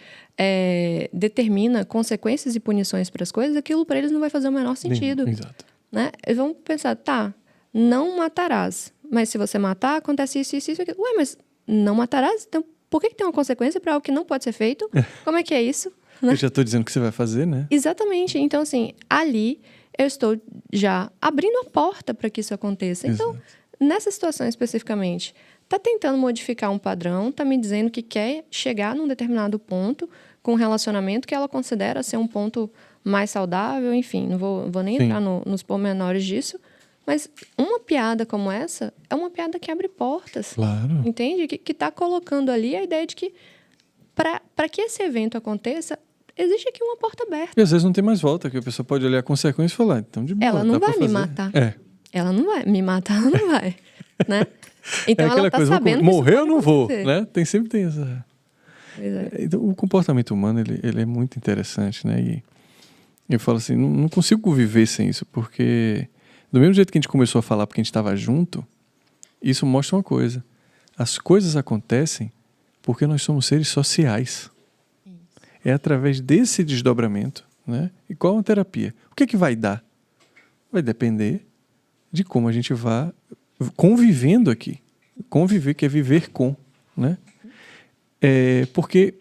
Speaker 2: determina consequências e punições para as coisas, aquilo para eles não vai fazer o menor sentido.
Speaker 1: Exato.
Speaker 2: Né? Eles vão pensar, tá, não matarás. Mas se você matar, acontece isso, isso, isso, aquilo. Ué, mas não matarás? Então, por que tem uma consequência para algo que não pode ser feito? Como é que é isso? Né?
Speaker 1: Eu já estou dizendo o que você vai fazer, né?
Speaker 2: Exatamente. Então, assim, ali eu estou já abrindo a porta para que isso aconteça. Então, nessa situação especificamente, está tentando modificar um padrão, está me dizendo que quer chegar num determinado ponto com um relacionamento que ela considera ser um ponto mais saudável, enfim, não vou nem entrar nos pormenores disso, mas uma piada como essa é uma piada que abre portas.
Speaker 1: Claro.
Speaker 2: Entende? Que está colocando ali a ideia de que para que esse evento aconteça, existe aqui uma porta aberta.
Speaker 1: E às vezes não tem mais volta, que a pessoa pode olhar a consequência e falar, então de boa,
Speaker 2: Ela não
Speaker 1: dá pra
Speaker 2: vai me
Speaker 1: fazer.
Speaker 2: matar.
Speaker 1: Ela
Speaker 2: não vai me matar, ela não vai, né? Então
Speaker 1: aquela
Speaker 2: ela tá
Speaker 1: coisa,
Speaker 2: sabendo que
Speaker 1: morrer
Speaker 2: isso
Speaker 1: eu não
Speaker 2: pode
Speaker 1: vou,
Speaker 2: acontecer.
Speaker 1: né? Sempre tem essa...
Speaker 2: Pois é.
Speaker 1: Então, o comportamento humano, ele é muito interessante, né? E eu falo assim, não consigo viver sem isso, porque do mesmo jeito que a gente começou a falar porque a gente estava junto, isso mostra uma coisa. As coisas acontecem porque nós somos seres sociais. É através desse desdobramento, né? Igual uma terapia. O que é que vai dar? Vai depender de como a gente vá convivendo aqui. Conviver, que é viver com, né? Porque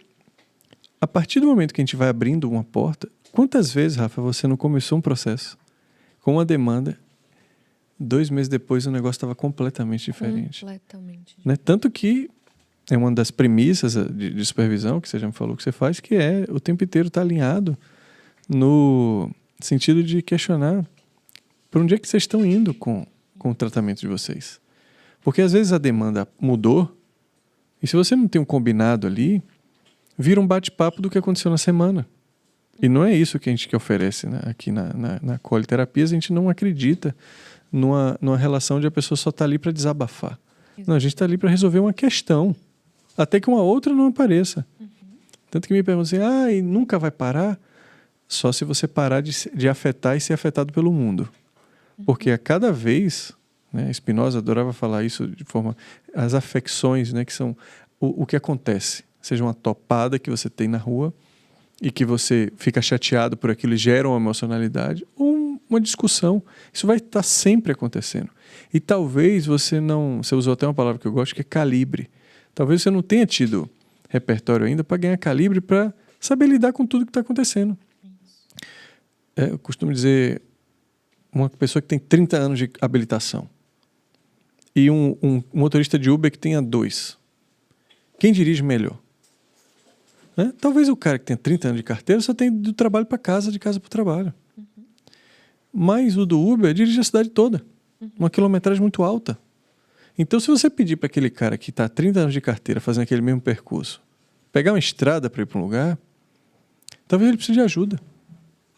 Speaker 1: a partir do momento que a gente vai abrindo uma porta, quantas vezes, Rafa, você não começou um processo com uma demanda, 2 meses depois o negócio estava completamente diferente.
Speaker 2: Completamente.
Speaker 1: Né? Tanto que é uma das premissas de supervisão, que você já me falou que você faz, que é o tempo inteiro estar alinhado no sentido de questionar para onde é que vocês estão indo com o tratamento de vocês. Porque às vezes a demanda mudou e se você não tem um combinado ali, vira um bate-papo do que aconteceu na semana. E não é isso que a gente oferece, né? Aqui na Coliterapias, a gente não acredita numa relação onde a pessoa só está ali para desabafar. Não, a gente está ali para resolver uma questão, até que uma outra não apareça. Tanto que me perguntam assim, e nunca vai parar? Só se você parar de afetar e ser afetado pelo mundo. Porque a cada vez, né, Spinoza adorava falar isso de forma... As afecções, né, que são o que acontece. Seja uma topada que você tem na rua e que você fica chateado por aquilo e gera uma emocionalidade, ou uma discussão. Isso vai estar sempre acontecendo. E talvez você não... Você usou até uma palavra que eu gosto, que é calibre. Talvez você não tenha tido repertório ainda para ganhar calibre para saber lidar com tudo que está acontecendo. Eu costumo dizer, uma pessoa que tem 30 anos de habilitação e um motorista de Uber que tenha 2. Quem dirige melhor? Né? Talvez o cara que tenha 30 anos de carteira só tenha do trabalho para casa, de casa para o trabalho. Mas o do Uber dirige a cidade toda. Uma quilometragem muito alta. Então, se você pedir para aquele cara que está 30 anos de carteira fazendo aquele mesmo percurso, pegar uma estrada para ir para um lugar, talvez ele precise de ajuda.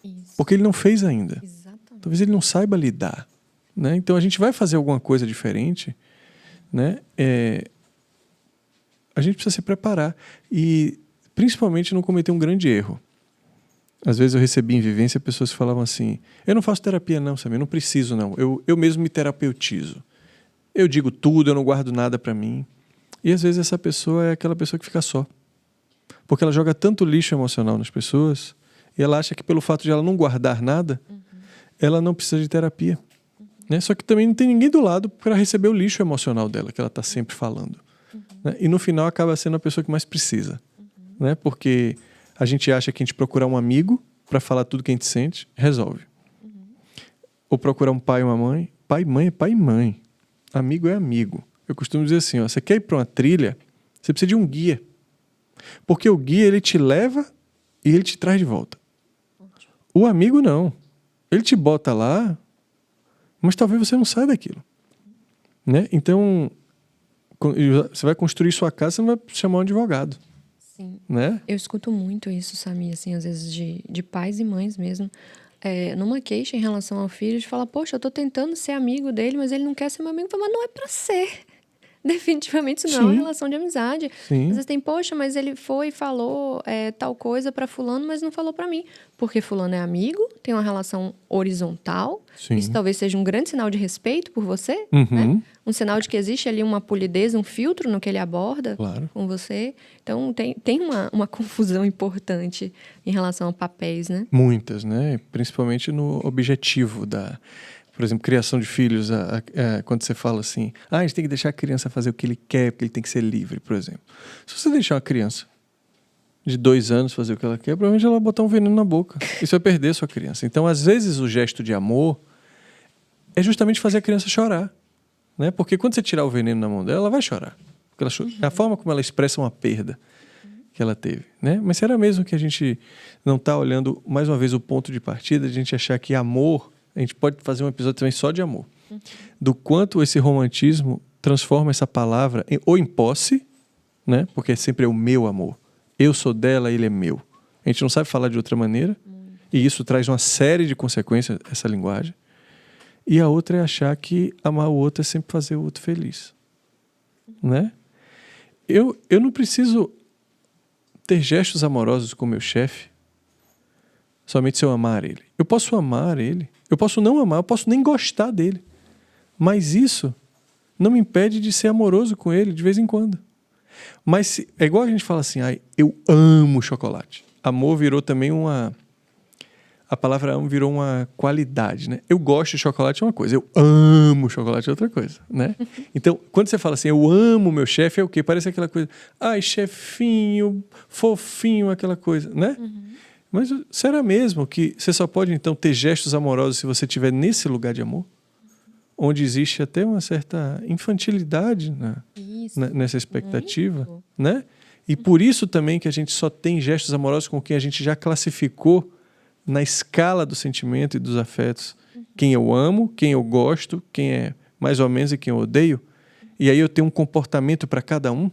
Speaker 2: Isso.
Speaker 1: Porque ele não fez ainda.
Speaker 2: Exatamente.
Speaker 1: Talvez ele não saiba lidar. Né? Então, a gente vai fazer alguma coisa diferente. Né? A gente precisa se preparar. E, principalmente, não cometer um grande erro. Às vezes eu recebi em vivência pessoas que falavam assim, eu não faço terapia não, Samir, eu não preciso não. Eu mesmo me terapeutizo. Eu digo tudo, eu não guardo nada para mim. E às vezes essa pessoa é aquela pessoa que fica só. Porque ela joga tanto lixo emocional nas pessoas e ela acha que pelo fato de ela não guardar nada, ela não precisa de terapia. Né? Só que também não tem ninguém do lado para receber o lixo emocional dela, que ela está sempre falando. Né? E no final acaba sendo a pessoa que mais precisa. Né? Porque a gente acha que a gente procurar um amigo para falar tudo que a gente sente, resolve. Ou procurar um pai e uma mãe. Pai e mãe é pai e mãe. Amigo é amigo. Eu costumo dizer assim, você quer ir para uma trilha, você precisa de um guia. Porque o guia, ele te leva e ele te traz de volta. O amigo não. Ele te bota lá, mas talvez você não saia daquilo. Né? Então, você vai construir sua casa, você não vai chamar um advogado.
Speaker 2: Sim.
Speaker 1: Né?
Speaker 2: Eu escuto muito isso, Samir, assim, às vezes de pais e mães mesmo. Numa queixa em relação ao filho, de falar, poxa, eu tô tentando ser amigo dele, mas ele não quer ser meu amigo. Mas não é pra ser. Definitivamente isso não é uma relação de amizade.
Speaker 1: Sim.
Speaker 2: Às vezes tem, poxa, mas ele foi e falou tal coisa pra fulano, mas não falou pra mim. Porque fulano é amigo tem uma relação horizontal.
Speaker 1: Sim.
Speaker 2: Isso talvez seja um grande sinal de respeito por você,
Speaker 1: Uhum.
Speaker 2: né? Um sinal de que existe ali uma polidez, um filtro no que ele aborda
Speaker 1: Claro.
Speaker 2: com você. Então, tem uma confusão importante em relação a papéis, né?
Speaker 1: Muitas, né? Principalmente no objetivo da... Por exemplo, criação de filhos. Quando você fala assim, a gente tem que deixar a criança fazer o que ele quer, porque ele tem que ser livre, por exemplo. Se você deixar uma criança de 2 anos fazer o que ela quer, provavelmente ela vai botar um veneno na boca. Isso vai perder a sua criança. Então, às vezes, o gesto de amor é justamente fazer a criança chorar, né? Porque quando você tirar o veneno na mão dela, ela vai chorar. Porque é a forma como ela expressa uma perda que ela teve, né? Mas será mesmo que a gente não está olhando, mais uma vez, o ponto de partida de a gente achar que amor... A gente pode fazer um episódio também só de amor. Do quanto esse romantismo transforma essa palavra ou em posse, né? Porque sempre é o meu amor. Eu sou dela, ele é meu. A gente não sabe falar de outra maneira. E isso traz uma série de consequências, essa linguagem. E a outra é achar que amar o outro é sempre fazer o outro feliz. Né? Eu não preciso ter gestos amorosos com o meu chefe somente se eu amar ele. Eu posso amar ele. Eu posso não amar, eu posso nem gostar dele. Mas isso não me impede de ser amoroso com ele de vez em quando. Mas é igual a gente fala assim, eu amo chocolate. Amor virou também a palavra amo virou uma qualidade, né? Eu gosto de chocolate é uma coisa, eu amo chocolate é outra coisa, né? Então, quando você fala assim, eu amo meu chefe, é o quê? Parece aquela coisa, chefinho, fofinho, aquela coisa, né? Mas será mesmo que você só pode, então, ter gestos amorosos se você estiver nesse lugar de amor? Onde existe até uma certa infantilidade nessa expectativa,
Speaker 2: muito.
Speaker 1: né? E por isso também que a gente só tem gestos amorosos com quem a gente já classificou na escala do sentimento e dos afetos. Quem eu amo, quem eu gosto, quem é mais ou menos e quem eu odeio. E aí eu tenho um comportamento para cada um,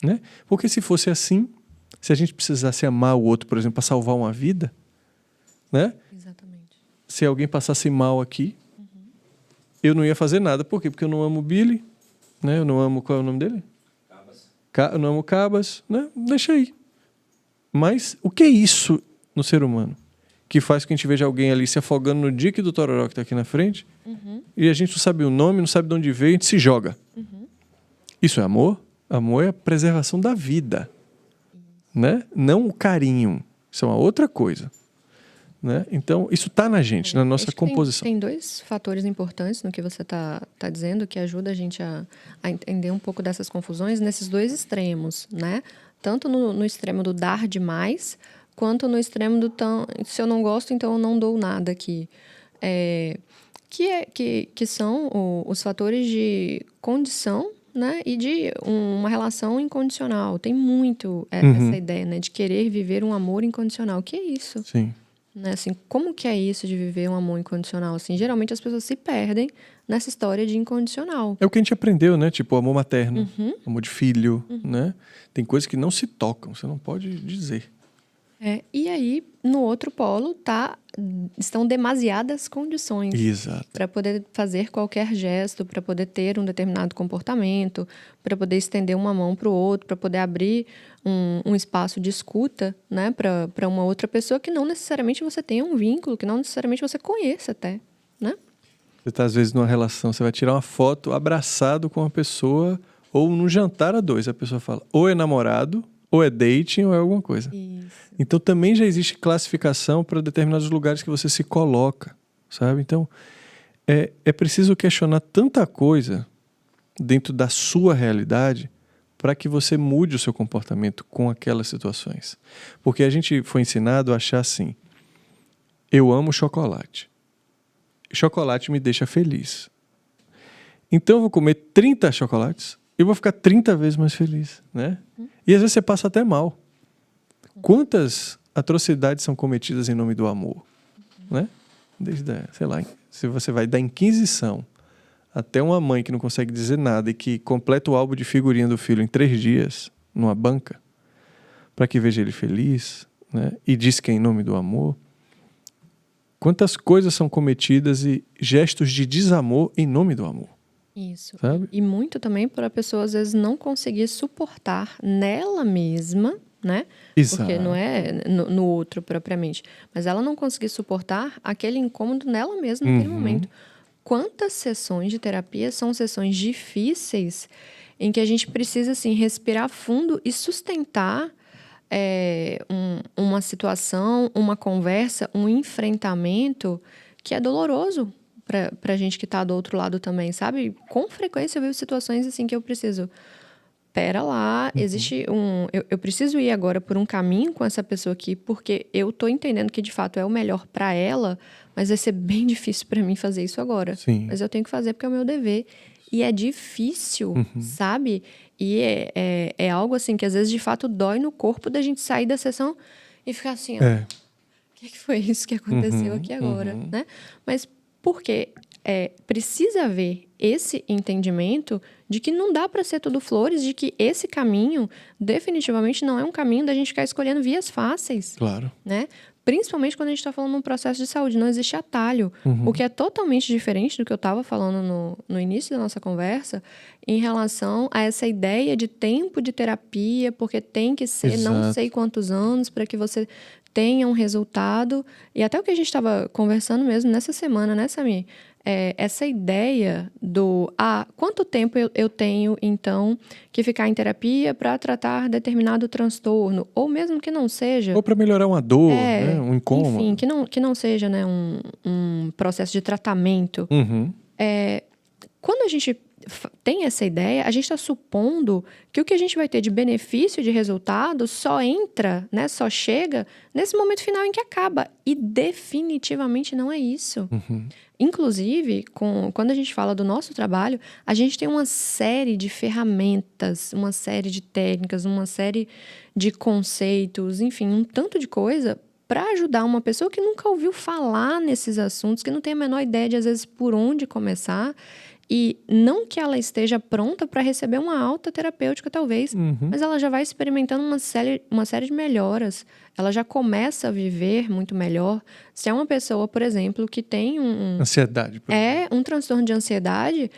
Speaker 1: né? Porque se fosse assim... Se a gente precisasse amar o outro, por exemplo, para salvar uma vida, né?
Speaker 2: Exatamente.
Speaker 1: Se alguém passasse mal aqui, eu não ia fazer nada. Por quê? Porque eu não amo o Billy, né? Eu não amo... Qual é o nome dele? Cabas. Eu não amo Cabas, né? Deixa aí. Mas o que é isso no ser humano? Que faz que a gente veja alguém ali se afogando no dique do Tororó que está aqui na frente e a gente não sabe o nome, não sabe de onde veio, a gente se joga. Isso é amor? Amor é a preservação da vida. Né? Não o carinho. Isso é uma outra coisa. Né? Então, isso está na gente, na nossa composição.
Speaker 2: Tem 2 fatores importantes no que você está dizendo que ajuda a gente a entender um pouco dessas confusões nesses 2 extremos. Né? Tanto no extremo do dar demais, quanto no extremo do se eu não gosto, então eu não dou nada aqui. Que são os fatores de condição, né? E de uma relação incondicional. Tem muito essa ideia, né? De querer viver um amor incondicional. O que é isso?
Speaker 1: Sim.
Speaker 2: Né? Assim, como que é isso de viver um amor incondicional? Assim, geralmente as pessoas se perdem nessa história de incondicional.
Speaker 1: É o que a gente aprendeu, né? Tipo, amor materno, amor de filho, né? Tem coisas que não se tocam, você não pode dizer.
Speaker 2: E aí, no outro polo, estão demasiadas condições para poder fazer qualquer gesto, para poder ter um determinado comportamento, para poder estender uma mão para o outro, para poder abrir um espaço de escuta, né, para uma outra pessoa que não necessariamente você tenha um vínculo, que não necessariamente você conheça até, né?
Speaker 1: Você está, às vezes, numa relação, você vai tirar uma foto abraçado com uma pessoa ou num jantar a 2, a pessoa fala, ou é namorado, ou é dating, ou é alguma coisa.
Speaker 2: Isso.
Speaker 1: Então, também já existe classificação para determinados lugares que você se coloca, sabe? Então, é preciso questionar tanta coisa dentro da sua realidade para que você mude o seu comportamento com aquelas situações. Porque a gente foi ensinado a achar assim, eu amo chocolate. Chocolate me deixa feliz. Então, eu vou comer 30 chocolates e vou ficar 30 vezes mais feliz, né? E às vezes você passa até mal. Quantas atrocidades são cometidas em nome do amor? Né? Desde, sei lá, se você vai da Inquisição até uma mãe que não consegue dizer nada e que completa o álbum de figurinha do filho em 3 dias, numa banca, para que veja ele feliz, né? E diz que é em nome do amor. Quantas coisas são cometidas e gestos de desamor em nome do amor?
Speaker 2: Isso.
Speaker 1: Sabe?
Speaker 2: E muito também para a pessoa, às vezes, não conseguir suportar nela mesma né?
Speaker 1: Exato.
Speaker 2: Porque não é no outro propriamente. Mas ela não conseguir suportar aquele incômodo nela mesma naquele momento. Quantas sessões de terapia são sessões difíceis em que a gente precisa, assim, respirar fundo e sustentar uma situação, uma conversa, um enfrentamento que é doloroso para a gente que está do outro lado também, sabe? Com frequência eu vivo situações assim que eu preciso... Pera lá, existe eu preciso ir agora por um caminho com essa pessoa aqui, porque eu tô entendendo que de fato é o melhor para ela, mas vai ser bem difícil para mim fazer isso agora.
Speaker 1: Sim.
Speaker 2: Mas eu tenho que fazer porque é o meu dever. E é difícil, sabe? E é algo assim que às vezes de fato dói no corpo da gente sair da sessão e ficar assim, ó, o que foi isso que aconteceu aqui agora, né? Mas por quê? Precisa haver esse entendimento de que não dá para ser tudo flores, de que esse caminho definitivamente não é um caminho da gente ficar escolhendo vias fáceis.
Speaker 1: Claro.
Speaker 2: Né? Principalmente quando a gente está falando num processo de saúde, não existe atalho. O que é totalmente diferente do que eu estava falando no início da nossa conversa em relação a essa ideia de tempo de terapia, porque tem que ser não sei quantos anos para que você tenha um resultado. E até o que a gente estava conversando mesmo nessa semana, né, Samir? Essa ideia do quanto tempo eu tenho, então, que ficar em terapia para tratar determinado transtorno, ou mesmo que não seja...
Speaker 1: Ou para melhorar uma dor, né? Um incômodo.
Speaker 2: Enfim, que não seja, né, um processo de tratamento. Quando a gente tem essa ideia, a gente está supondo que o que a gente vai ter de benefício, de resultado, só entra, né, só chega nesse momento final em que acaba. E definitivamente não é isso. Inclusive, quando a gente fala do nosso trabalho, a gente tem uma série de ferramentas, uma série de técnicas, uma série de conceitos, enfim, um tanto de coisa para ajudar uma pessoa que nunca ouviu falar nesses assuntos, que não tem a menor ideia de, às vezes, por onde começar. E não que ela esteja pronta para receber uma alta terapêutica, talvez, mas ela já vai experimentando uma série de melhoras. Ela já começa a viver muito melhor. Se é uma pessoa, por exemplo, que tem
Speaker 1: ansiedade.
Speaker 2: Um transtorno de ansiedade,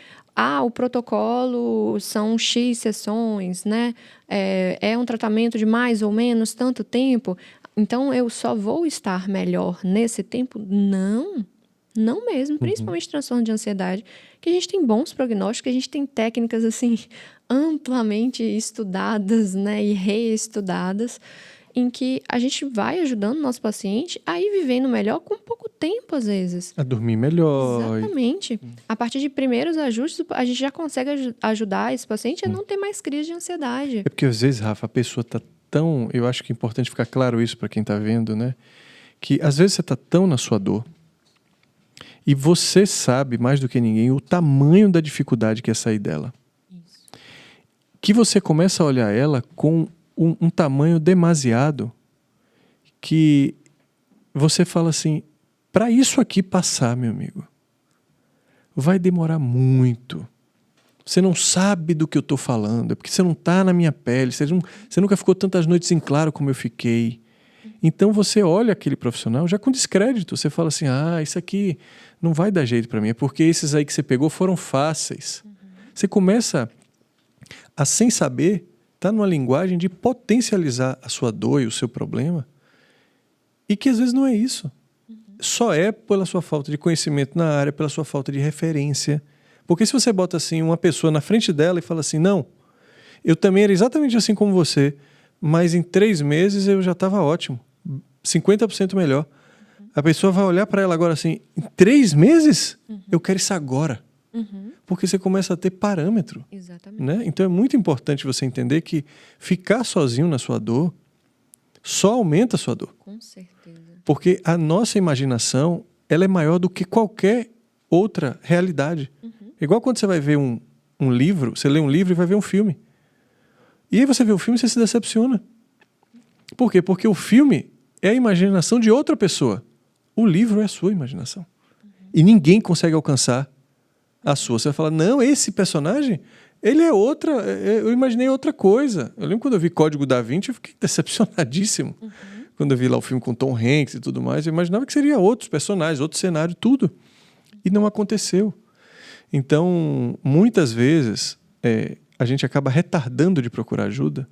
Speaker 2: o protocolo são X sessões, né? É um tratamento de mais ou menos tanto tempo. Então, eu só vou estar melhor nesse tempo? Não mesmo, principalmente transtorno de ansiedade, que a gente tem bons prognósticos, que a gente tem técnicas assim amplamente estudadas, né, e reestudadas, em que a gente vai ajudando o nosso paciente a ir vivendo melhor com pouco tempo, às vezes.
Speaker 1: A dormir melhor.
Speaker 2: Exatamente. A partir de primeiros ajustes, a gente já consegue ajudar esse paciente a não ter mais crise de ansiedade.
Speaker 1: É porque às vezes, Rafa, a pessoa está tão... Eu acho que é importante ficar claro isso para quem está vendo, né? Que às vezes você está tão na sua dor e você sabe, mais do que ninguém, o tamanho da dificuldade que é sair dela.
Speaker 2: Isso.
Speaker 1: Que você começa a olhar ela com um tamanho demasiado que você fala assim, para isso aqui passar, meu amigo, vai demorar muito. Você não sabe do que eu estou falando, é porque você não está na minha pele, você nunca ficou tantas noites em claro como eu fiquei. Então você olha aquele profissional já com descrédito, você fala assim, isso aqui não vai dar jeito para mim, é porque esses aí que você pegou foram fáceis. Você começa a, sem saber, estar numa linguagem de potencializar a sua dor e o seu problema, e que às vezes não é isso. Só é pela sua falta de conhecimento na área, pela sua falta de referência. Porque se você bota assim uma pessoa na frente dela e fala assim, não, eu também era exatamente assim como você, mas em 3 meses eu já estava ótimo, 50% melhor. A pessoa vai olhar para ela agora assim, em 3 meses? Eu quero isso agora. Porque você começa a ter parâmetro.
Speaker 2: Exatamente.
Speaker 1: Né? Então é muito importante você entender que ficar sozinho na sua dor só aumenta a sua dor.
Speaker 2: Com certeza.
Speaker 1: Porque a nossa imaginação, ela é maior do que qualquer outra realidade. Igual quando você vai ver um livro, você lê um livro e vai ver um filme. E aí você vê o filme e você se decepciona. Por quê? Porque o filme é a imaginação de outra pessoa. O livro é a sua imaginação. E ninguém consegue alcançar a sua. Você vai falar, não, esse personagem, ele é outra, eu imaginei outra coisa. Eu lembro quando eu vi Código da Vinci, eu fiquei decepcionadíssimo. Quando eu vi lá o filme com Tom Hanks e tudo mais, eu imaginava que seria outros personagens, outro cenário, tudo. E não aconteceu. Então, muitas vezes, a gente acaba retardando de procurar ajuda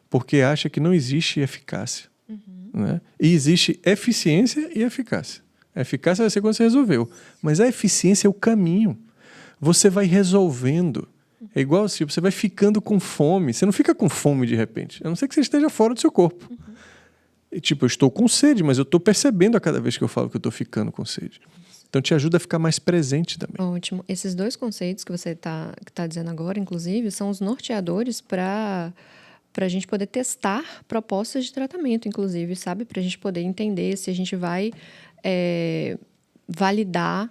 Speaker 1: porque acha que não existe eficácia. Né? E existe eficiência e eficácia. A eficácia vai ser quando você resolveu. Mas a eficiência é o caminho. Você vai resolvendo. É igual assim, você vai ficando com fome. Você não fica com fome de repente. A não ser que você esteja fora do seu corpo. E, tipo, eu estou com sede, mas eu estou percebendo a cada vez que eu falo que eu estou ficando com sede. Então te ajuda a ficar mais presente também.
Speaker 2: Ótimo. Esses dois conceitos que você tá dizendo agora, inclusive, são os norteadores para a gente poder testar propostas de tratamento, inclusive, sabe? Para a gente poder entender se a gente vai validar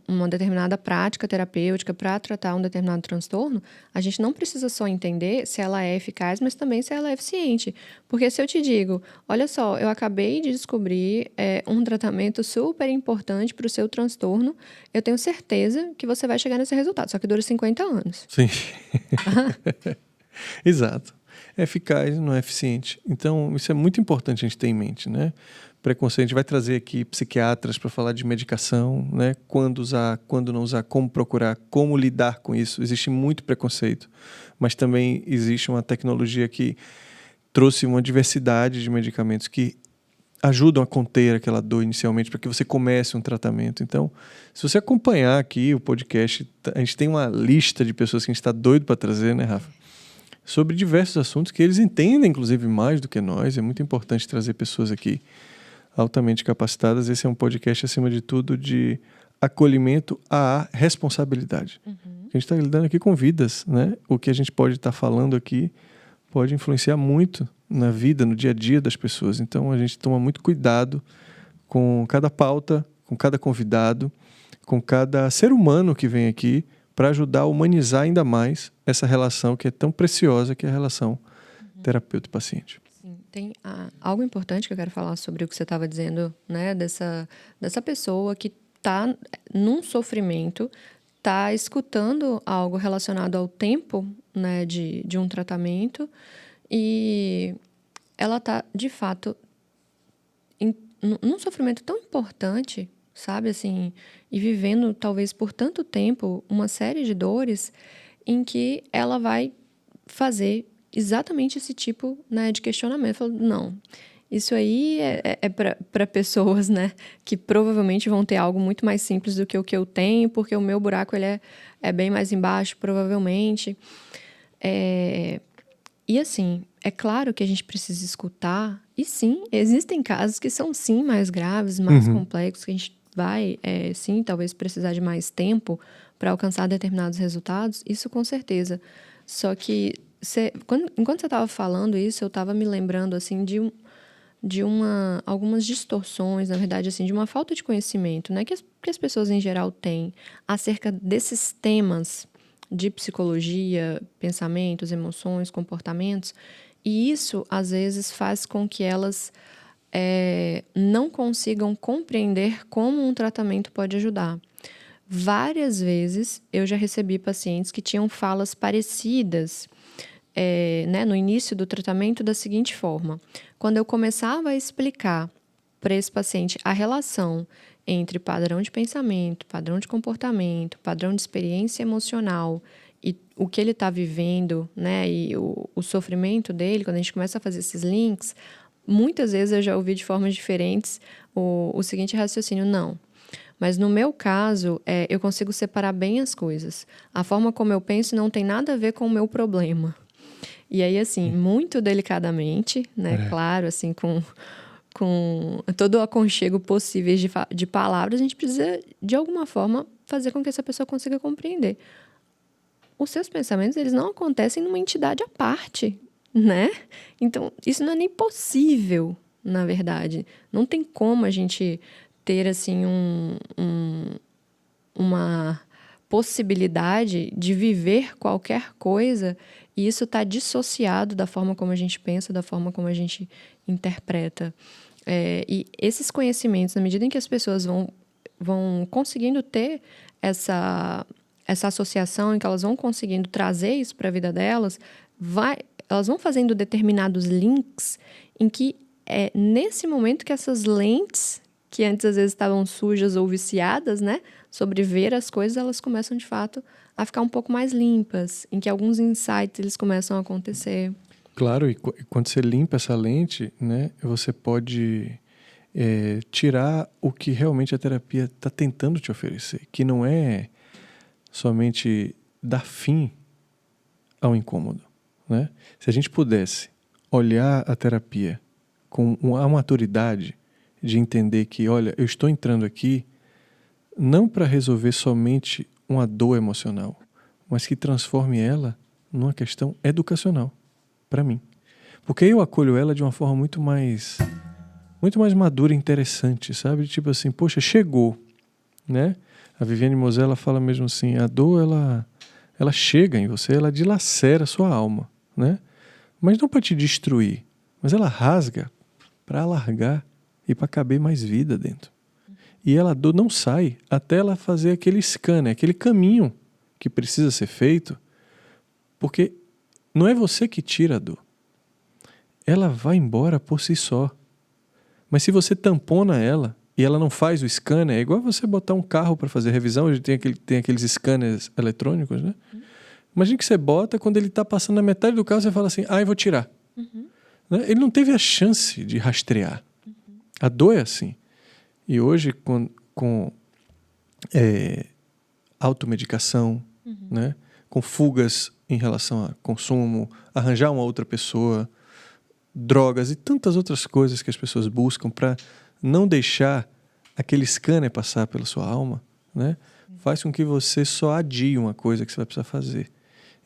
Speaker 2: uma determinada prática terapêutica para tratar um determinado transtorno. A gente não precisa só entender se ela é eficaz, mas também se ela é eficiente. Porque se eu te digo, olha só, eu acabei de descobrir um tratamento super importante para o seu transtorno, eu tenho certeza que você vai chegar nesse resultado, só que dura 50 anos.
Speaker 1: Sim. Exato. É eficaz, não é eficiente. Então, isso é muito importante a gente ter em mente, né? Preconceito, a gente vai trazer aqui psiquiatras para falar de medicação, né? Quando usar, quando não usar, como procurar, como lidar com isso. Existe muito preconceito, mas também existe uma tecnologia que trouxe uma diversidade de medicamentos que ajudam a conter aquela dor inicialmente para que você comece um tratamento. Então, se você acompanhar aqui o podcast, a gente tem uma lista de pessoas que a gente está doido para trazer, né, Rafa? Sobre diversos assuntos que eles entendem, inclusive, mais do que nós. É muito importante trazer pessoas aqui altamente capacitadas. Esse é um podcast, acima de tudo, de acolhimento à responsabilidade. A gente está lidando aqui com vidas, né? O que a gente pode estar falando aqui pode influenciar muito na vida, no dia a dia das pessoas. Então, a gente toma muito cuidado com cada pauta, com cada convidado, com cada ser humano que vem aqui, para ajudar a humanizar ainda mais essa relação que é tão preciosa, que é a relação terapeuta e paciente.
Speaker 2: Sim, tem algo importante que eu quero falar sobre o que você estava dizendo, né? Dessa pessoa que está num sofrimento, está escutando algo relacionado ao tempo, né, de um tratamento, e ela está, de fato, num sofrimento tão importante, sabe, assim, e vivendo talvez por tanto tempo uma série de dores em que ela vai fazer exatamente esse tipo, né, de questionamento. Falo, não, isso aí é para pessoas, né, que provavelmente vão ter algo muito mais simples do que o que eu tenho, porque o meu buraco ele é bem mais embaixo, provavelmente. E assim, é claro que a gente precisa escutar, e sim, existem casos que são sim mais graves, mais complexos, que a gente vai, sim, talvez precisar de mais tempo para alcançar determinados resultados, isso com certeza. Só que, enquanto você estava falando isso, eu estava me lembrando, assim, algumas distorções, na verdade, assim, de uma falta de conhecimento, né, que as pessoas em geral têm acerca desses temas de psicologia, pensamentos, emoções, comportamentos, e isso, às vezes, faz com que elas não consigam compreender como um tratamento pode ajudar. Várias vezes eu já recebi pacientes que tinham falas parecidas né, no início do tratamento da seguinte forma. Quando eu começava a explicar para esse paciente a relação entre padrão de pensamento, padrão de comportamento, padrão de experiência emocional e o que ele está vivendo, né, e o sofrimento dele, quando a gente começa a fazer esses links, muitas vezes eu já ouvi de formas diferentes o seguinte raciocínio, não. Mas no meu caso, eu consigo separar bem as coisas. A forma como eu penso não tem nada a ver com o meu problema. E aí, assim, muito delicadamente, né, claro, assim, com todo o aconchego possível de palavras, a gente precisa, de alguma forma, fazer com que essa pessoa consiga compreender. Os seus pensamentos, eles não acontecem numa entidade à parte, né? Então, isso não é nem possível, na verdade. Não tem como a gente ter, assim, uma possibilidade de viver qualquer coisa e isso está dissociado da forma como a gente pensa, da forma como a gente interpreta. E esses conhecimentos, na medida em que as pessoas vão conseguindo ter essa associação, em que elas vão conseguindo trazer isso para a vida delas, elas vão fazendo determinados links em que é nesse momento que essas lentes, que antes às vezes estavam sujas ou viciadas, né, sobre ver as coisas, elas começam de fato a ficar um pouco mais limpas, em que alguns insights eles começam a acontecer.
Speaker 1: Claro, e quando você limpa essa lente, né, você pode tirar o que realmente a terapia está tentando te oferecer, que não é somente dar fim ao incômodo, né? Se a gente pudesse olhar a terapia com a maturidade de entender que, olha, eu estou entrando aqui não para resolver somente uma dor emocional, mas que transforme ela numa questão educacional, para mim. Porque eu acolho ela de uma forma muito mais madura e interessante, sabe? Tipo assim, poxa, chegou, né? A Viviane Mosella fala mesmo assim, a dor, ela chega em você, ela dilacera a sua alma, né? Mas não para te destruir, mas ela rasga para alargar e para caber mais vida dentro. E a dor não sai até ela fazer aquele scanner, aquele caminho que precisa ser feito, porque não é você que tira a dor. Ela vai embora por si só. Mas se você tampona ela e ela não faz o scanner, é igual você botar um carro para fazer revisão, hoje tem aqueles scanners eletrônicos, né? Imagina que você bota, quando ele está passando na metade do carro, você fala assim, eu vou tirar. Né? Ele não teve a chance de rastrear. A dor é assim. E hoje, com automedicação, né? Com fugas em relação a consumo, arranjar uma outra pessoa, drogas e tantas outras coisas que as pessoas buscam para não deixar aquele scanner passar pela sua alma, né? Faz com que você só adie uma coisa que você vai precisar fazer.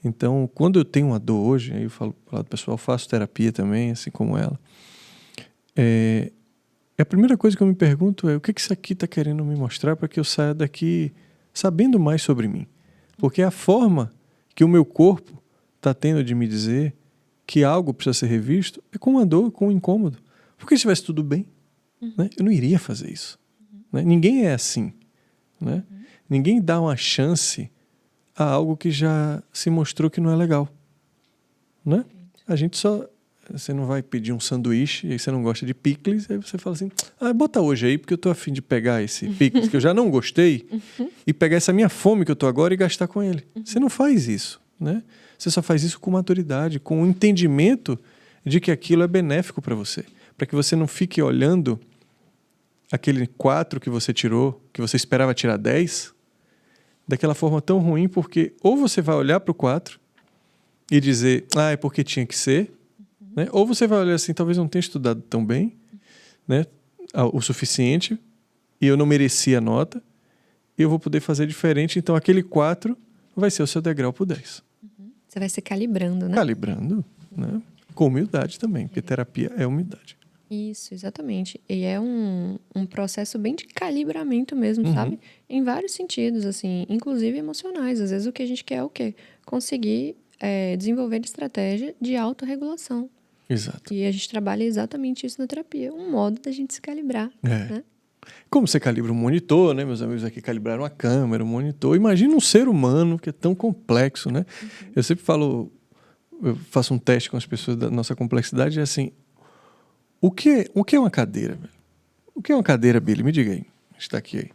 Speaker 1: Então, quando eu tenho uma dor hoje, aí eu falo para o lado pessoal, faço terapia também, assim como ela, a primeira coisa que eu me pergunto é o que isso aqui está querendo me mostrar para que eu saia daqui sabendo mais sobre mim. Porque a forma que o meu corpo está tendo de me dizer que algo precisa ser revisto é com uma dor, com um incômodo. Porque se estivesse tudo bem, né, eu não iria fazer isso. Né? Ninguém é assim. Né? Ninguém dá uma chance a algo que já se mostrou que não é legal. Né? A gente só... Você não vai pedir um sanduíche e aí você não gosta de picles, aí você fala assim, bota hoje aí, porque eu tô a fim de pegar esse picles que eu já não gostei e pegar essa minha fome que eu tô agora e gastar com ele. Você não faz isso, né? Você só faz isso com maturidade, com o entendimento de que aquilo é benéfico para você. Para que você não fique olhando aquele 4 que você tirou, que você esperava tirar 10, daquela forma tão ruim, porque ou você vai olhar para o 4 e dizer, é porque tinha que ser, né? Ou você vai olhar assim, talvez não tenha estudado tão bem, né, o suficiente, e eu não merecia a nota, e eu vou poder fazer diferente, então aquele 4 vai ser o seu degrau para o 10.
Speaker 2: Você vai se calibrando, né?
Speaker 1: Calibrando, né? Com humildade também, porque terapia é humildade.
Speaker 2: Isso, exatamente. E é um processo bem de calibramento mesmo, sabe? Em vários sentidos, assim, inclusive emocionais. Às vezes o que a gente quer é o quê? Conseguir desenvolver estratégia de autorregulação.
Speaker 1: Exato.
Speaker 2: E a gente trabalha exatamente isso na terapia, um modo da gente se calibrar, né?
Speaker 1: Como você calibra um monitor, né? Meus amigos aqui calibraram a câmera, um monitor. Imagina um ser humano que é tão complexo, né? Eu sempre falo, eu faço um teste com as pessoas da nossa complexidade, é assim, o que é uma cadeira, velho? O que é uma cadeira, Billy? Me diga aí. Está aqui aí.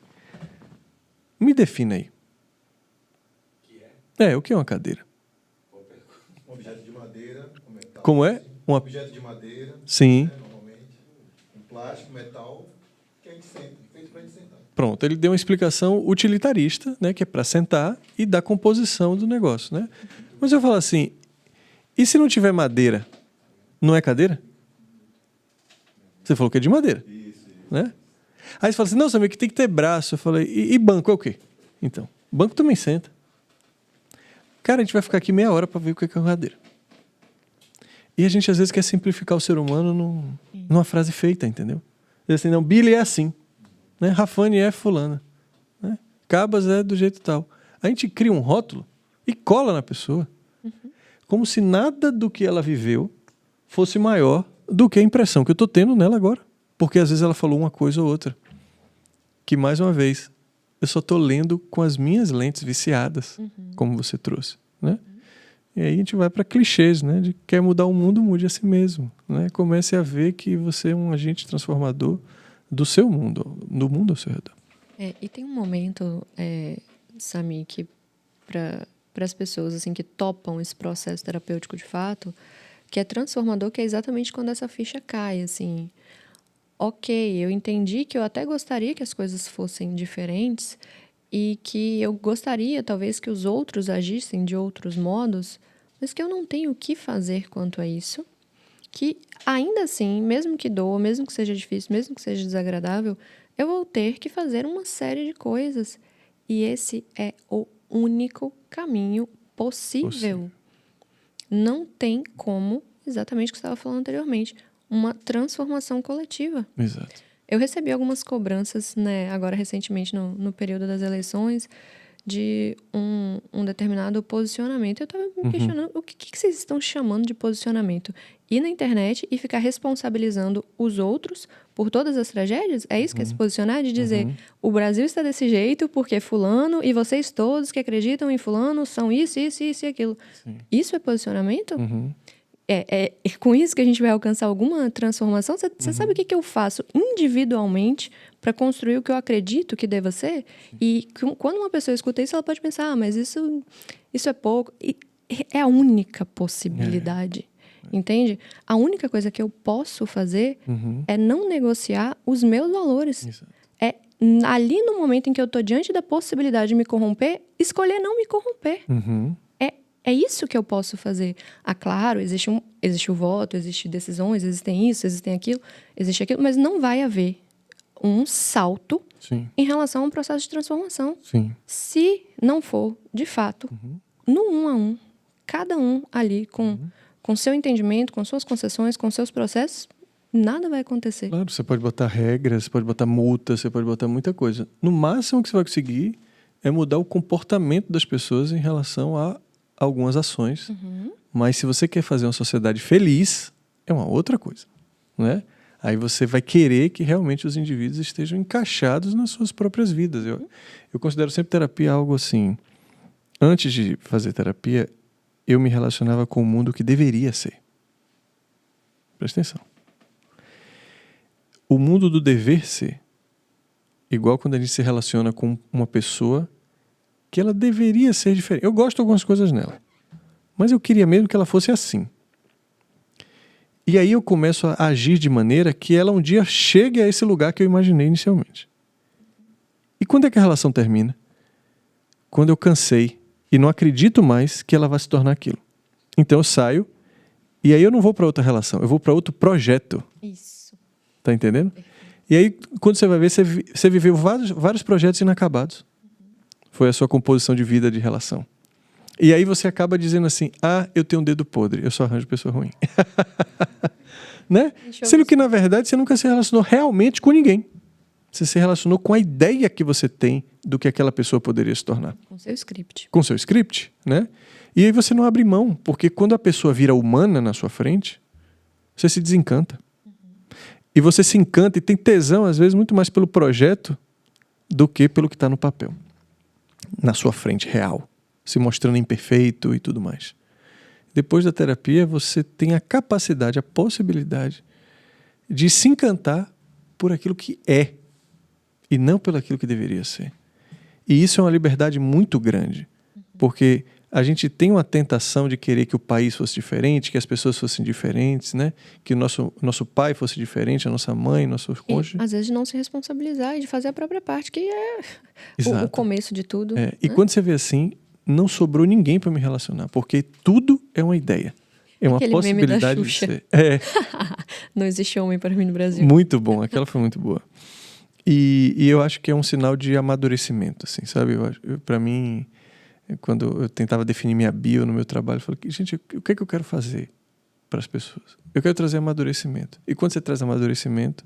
Speaker 1: Me defina aí. O que é uma cadeira?
Speaker 3: Um objeto de madeira, um metal.
Speaker 1: Como é?
Speaker 3: Um objeto de madeira,
Speaker 1: Sim.
Speaker 3: normalmente. Um plástico, metal, que a gente senta, feito para a gente sentar.
Speaker 1: Pronto, ele deu uma explicação utilitarista, né, que é para sentar e dar composição do negócio, né? Mas eu falo assim, e se não tiver madeira, não é cadeira? Você falou que é de madeira. Isso. Né? Aí você fala assim, não, Samir, que tem que ter braço. Eu falei, e banco é o quê? Então, banco também senta. Cara, a gente vai ficar aqui meia hora para ver o que é uma cadeira. E a gente às vezes quer simplificar o ser humano numa frase feita, entendeu? Diz assim, não, Billy é assim. Né? Rafane é fulana. Né? Cabas é do jeito tal. A gente cria um rótulo e cola na pessoa. Como se nada do que ela viveu fosse maior do que a impressão que eu estou tendo nela agora. Porque às vezes ela falou uma coisa ou outra. Que, mais uma vez, eu só estou lendo com as minhas lentes viciadas, como você trouxe. Né? E aí a gente vai para clichês, né? De quer mudar o mundo, mude a si mesmo. Né? Comece a ver que você é um agente transformador do seu mundo, do mundo ao seu redor.
Speaker 2: E tem um momento, Sami, que para as pessoas assim que topam esse processo terapêutico de fato, que é transformador, que é exatamente quando essa ficha cai, assim. Ok, eu entendi que eu até gostaria que as coisas fossem diferentes e que eu gostaria, talvez, que os outros agissem de outros modos, mas que eu não tenho o que fazer quanto a isso, que ainda assim, mesmo que doa, mesmo que seja difícil, mesmo que seja desagradável, eu vou ter que fazer uma série de coisas. E esse é o único caminho possível. Não tem como, exatamente o que você estava falando anteriormente, uma transformação coletiva.
Speaker 1: Exato.
Speaker 2: Eu recebi algumas cobranças, né, agora recentemente, no período das eleições, de um determinado posicionamento. Eu estava me questionando o que vocês estão chamando de posicionamento. Ir na internet e ficar responsabilizando os outros por todas as tragédias? É isso que é se posicionar? De dizer, o Brasil está desse jeito porque fulano e vocês todos que acreditam em fulano são isso, isso, isso e aquilo.
Speaker 1: Sim.
Speaker 2: Isso é posicionamento? É com isso que a gente vai alcançar alguma transformação? Você sabe o que eu faço individualmente para construir o que eu acredito que deva ser? E quando uma pessoa escuta isso, ela pode pensar, mas isso é pouco. E é a única possibilidade, entende? A única coisa que eu posso fazer é não negociar os meus valores.
Speaker 1: Exato.
Speaker 2: É ali no momento em que eu estou diante da possibilidade de me corromper, escolher não me corromper. É isso que eu posso fazer. Ah, claro, existe o voto, existem decisões, existem isso, existem aquilo, existe aquilo, mas não vai haver um salto
Speaker 1: Sim.
Speaker 2: em relação a um processo de transformação.
Speaker 1: Sim.
Speaker 2: Se não for, de fato, no 1 a 1, cada um ali com seu entendimento, com suas concessões, com seus processos, nada vai acontecer.
Speaker 1: Claro, você pode botar regras, você pode botar multas, você pode botar muita coisa. No máximo que você vai conseguir é mudar o comportamento das pessoas em relação a algumas ações. Mas se você quer fazer uma sociedade feliz, é uma outra coisa, né? Aí você vai querer que realmente os indivíduos estejam encaixados nas suas próprias vidas. Eu considero sempre terapia algo assim. Antes de fazer terapia, eu me relacionava com o mundo que deveria ser. Presta atenção. O mundo do dever ser, igual quando a gente se relaciona com uma pessoa que ela deveria ser diferente. Eu gosto de algumas coisas nela, mas eu queria mesmo que ela fosse assim. E aí eu começo a agir de maneira que ela um dia chegue a esse lugar que eu imaginei inicialmente. E quando é que a relação termina? Quando eu cansei e não acredito mais que ela vai se tornar aquilo. Então eu saio e aí eu não vou para outra relação, eu vou para outro projeto.
Speaker 2: Isso.
Speaker 1: Tá entendendo? E aí quando você vai ver, você viveu vários projetos inacabados. Foi a sua composição de vida, de relação. E aí você acaba dizendo assim, eu tenho um dedo podre, eu só arranjo pessoa ruim. Né? Sendo que, na verdade, você nunca se relacionou realmente com ninguém. Você se relacionou com a ideia que você tem do que aquela pessoa poderia se tornar.
Speaker 2: Com seu script.
Speaker 1: Com seu script, né? E aí você não abre mão, porque quando a pessoa vira humana na sua frente, você se desencanta. E você se encanta e tem tesão, às vezes, muito mais pelo projeto do que pelo que está no papel. Na sua frente, real. Se mostrando imperfeito e tudo mais. Depois da terapia, você tem a capacidade, a possibilidade de se encantar por aquilo que é e não pelo aquilo que deveria ser. E isso é uma liberdade muito grande, porque a gente tem uma tentação de querer que o país fosse diferente, que as pessoas fossem diferentes, né? Que o nosso pai fosse diferente, a nossa mãe, nosso cônjuge.
Speaker 2: E, às vezes, de não se responsabilizar e de fazer a própria parte, que é o começo de tudo.
Speaker 1: É. E quando você vê assim, não sobrou ninguém para me relacionar, porque tudo é uma ideia. É uma
Speaker 2: Aquele
Speaker 1: possibilidade
Speaker 2: meme da Xuxa.
Speaker 1: de ser. É.
Speaker 2: Não existe homem para mim no Brasil.
Speaker 1: Muito bom, aquela foi muito boa. E eu acho que é um sinal de amadurecimento, assim, sabe? Para mim, quando eu tentava definir minha bio no meu trabalho, eu falei, gente, o que é que eu quero fazer para as pessoas? Eu quero trazer amadurecimento. E quando você traz amadurecimento,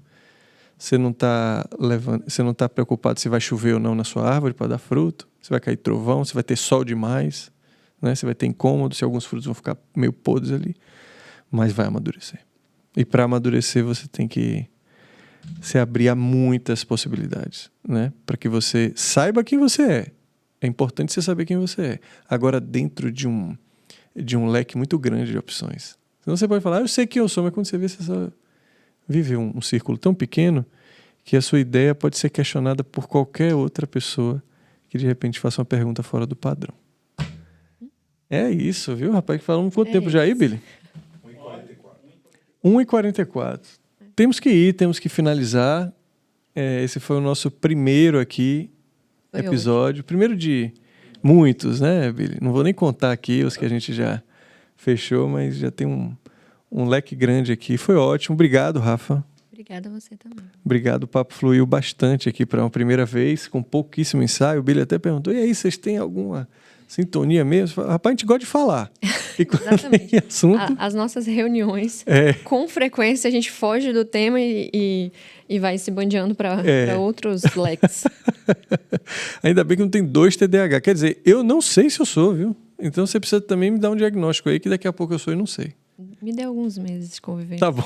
Speaker 1: você não está preocupado se vai chover ou não na sua árvore para dar fruto, se vai cair trovão, se vai ter sol demais, né? Se vai ter incômodo, se alguns frutos vão ficar meio podres ali, mas vai amadurecer. E para amadurecer você tem que se abrir a muitas possibilidades, né? Para que você saiba quem você é. É importante você saber quem você é. Agora, dentro de um leque muito grande de opções. Senão você pode falar, eu sei quem eu sou, mas quando você vê, você só vive um círculo tão pequeno que a sua ideia pode ser questionada por qualquer outra pessoa que de repente faça uma pergunta fora do padrão. É isso, viu, rapaz? Que falamos quanto tempo já aí, Billy?
Speaker 3: 1h40.
Speaker 1: 1h44. Temos que ir, temos que finalizar. Esse foi o nosso primeiro aqui
Speaker 2: Foi
Speaker 1: episódio. Primeiro de muitos, né, Billy? Não vou nem contar aqui os que a gente já fechou, mas já tem um leque grande aqui. Foi ótimo. Obrigado, Rafa.
Speaker 2: Obrigada a você também.
Speaker 1: Obrigado. O papo fluiu bastante aqui para uma primeira vez, com pouquíssimo ensaio. O Billy até perguntou, e aí, vocês têm alguma sintonia mesmo? Falei, rapaz, a gente gosta de falar. E quando
Speaker 2: Exatamente.
Speaker 1: tem assunto...
Speaker 2: As nossas reuniões, com frequência, a gente foge do tema e vai se bandeando para outros leques.
Speaker 1: Ainda bem que não tem 2 TDAH. Quer dizer, eu não sei se eu sou, viu? Então você precisa também me dar um diagnóstico aí, que daqui a pouco eu sou e não sei.
Speaker 2: Me dê alguns meses de convivência.
Speaker 1: Tá bom.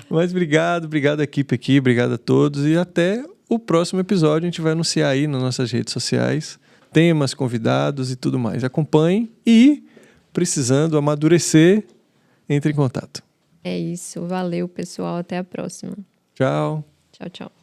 Speaker 1: Mas obrigado equipe aqui, obrigado a todos e até o próximo episódio. A gente vai anunciar aí nas nossas redes sociais temas, convidados e tudo mais. Acompanhem e, precisando amadurecer, entre em contato.
Speaker 2: É isso. Valeu, pessoal. Até a próxima.
Speaker 1: Tchau.
Speaker 2: Tchau, tchau.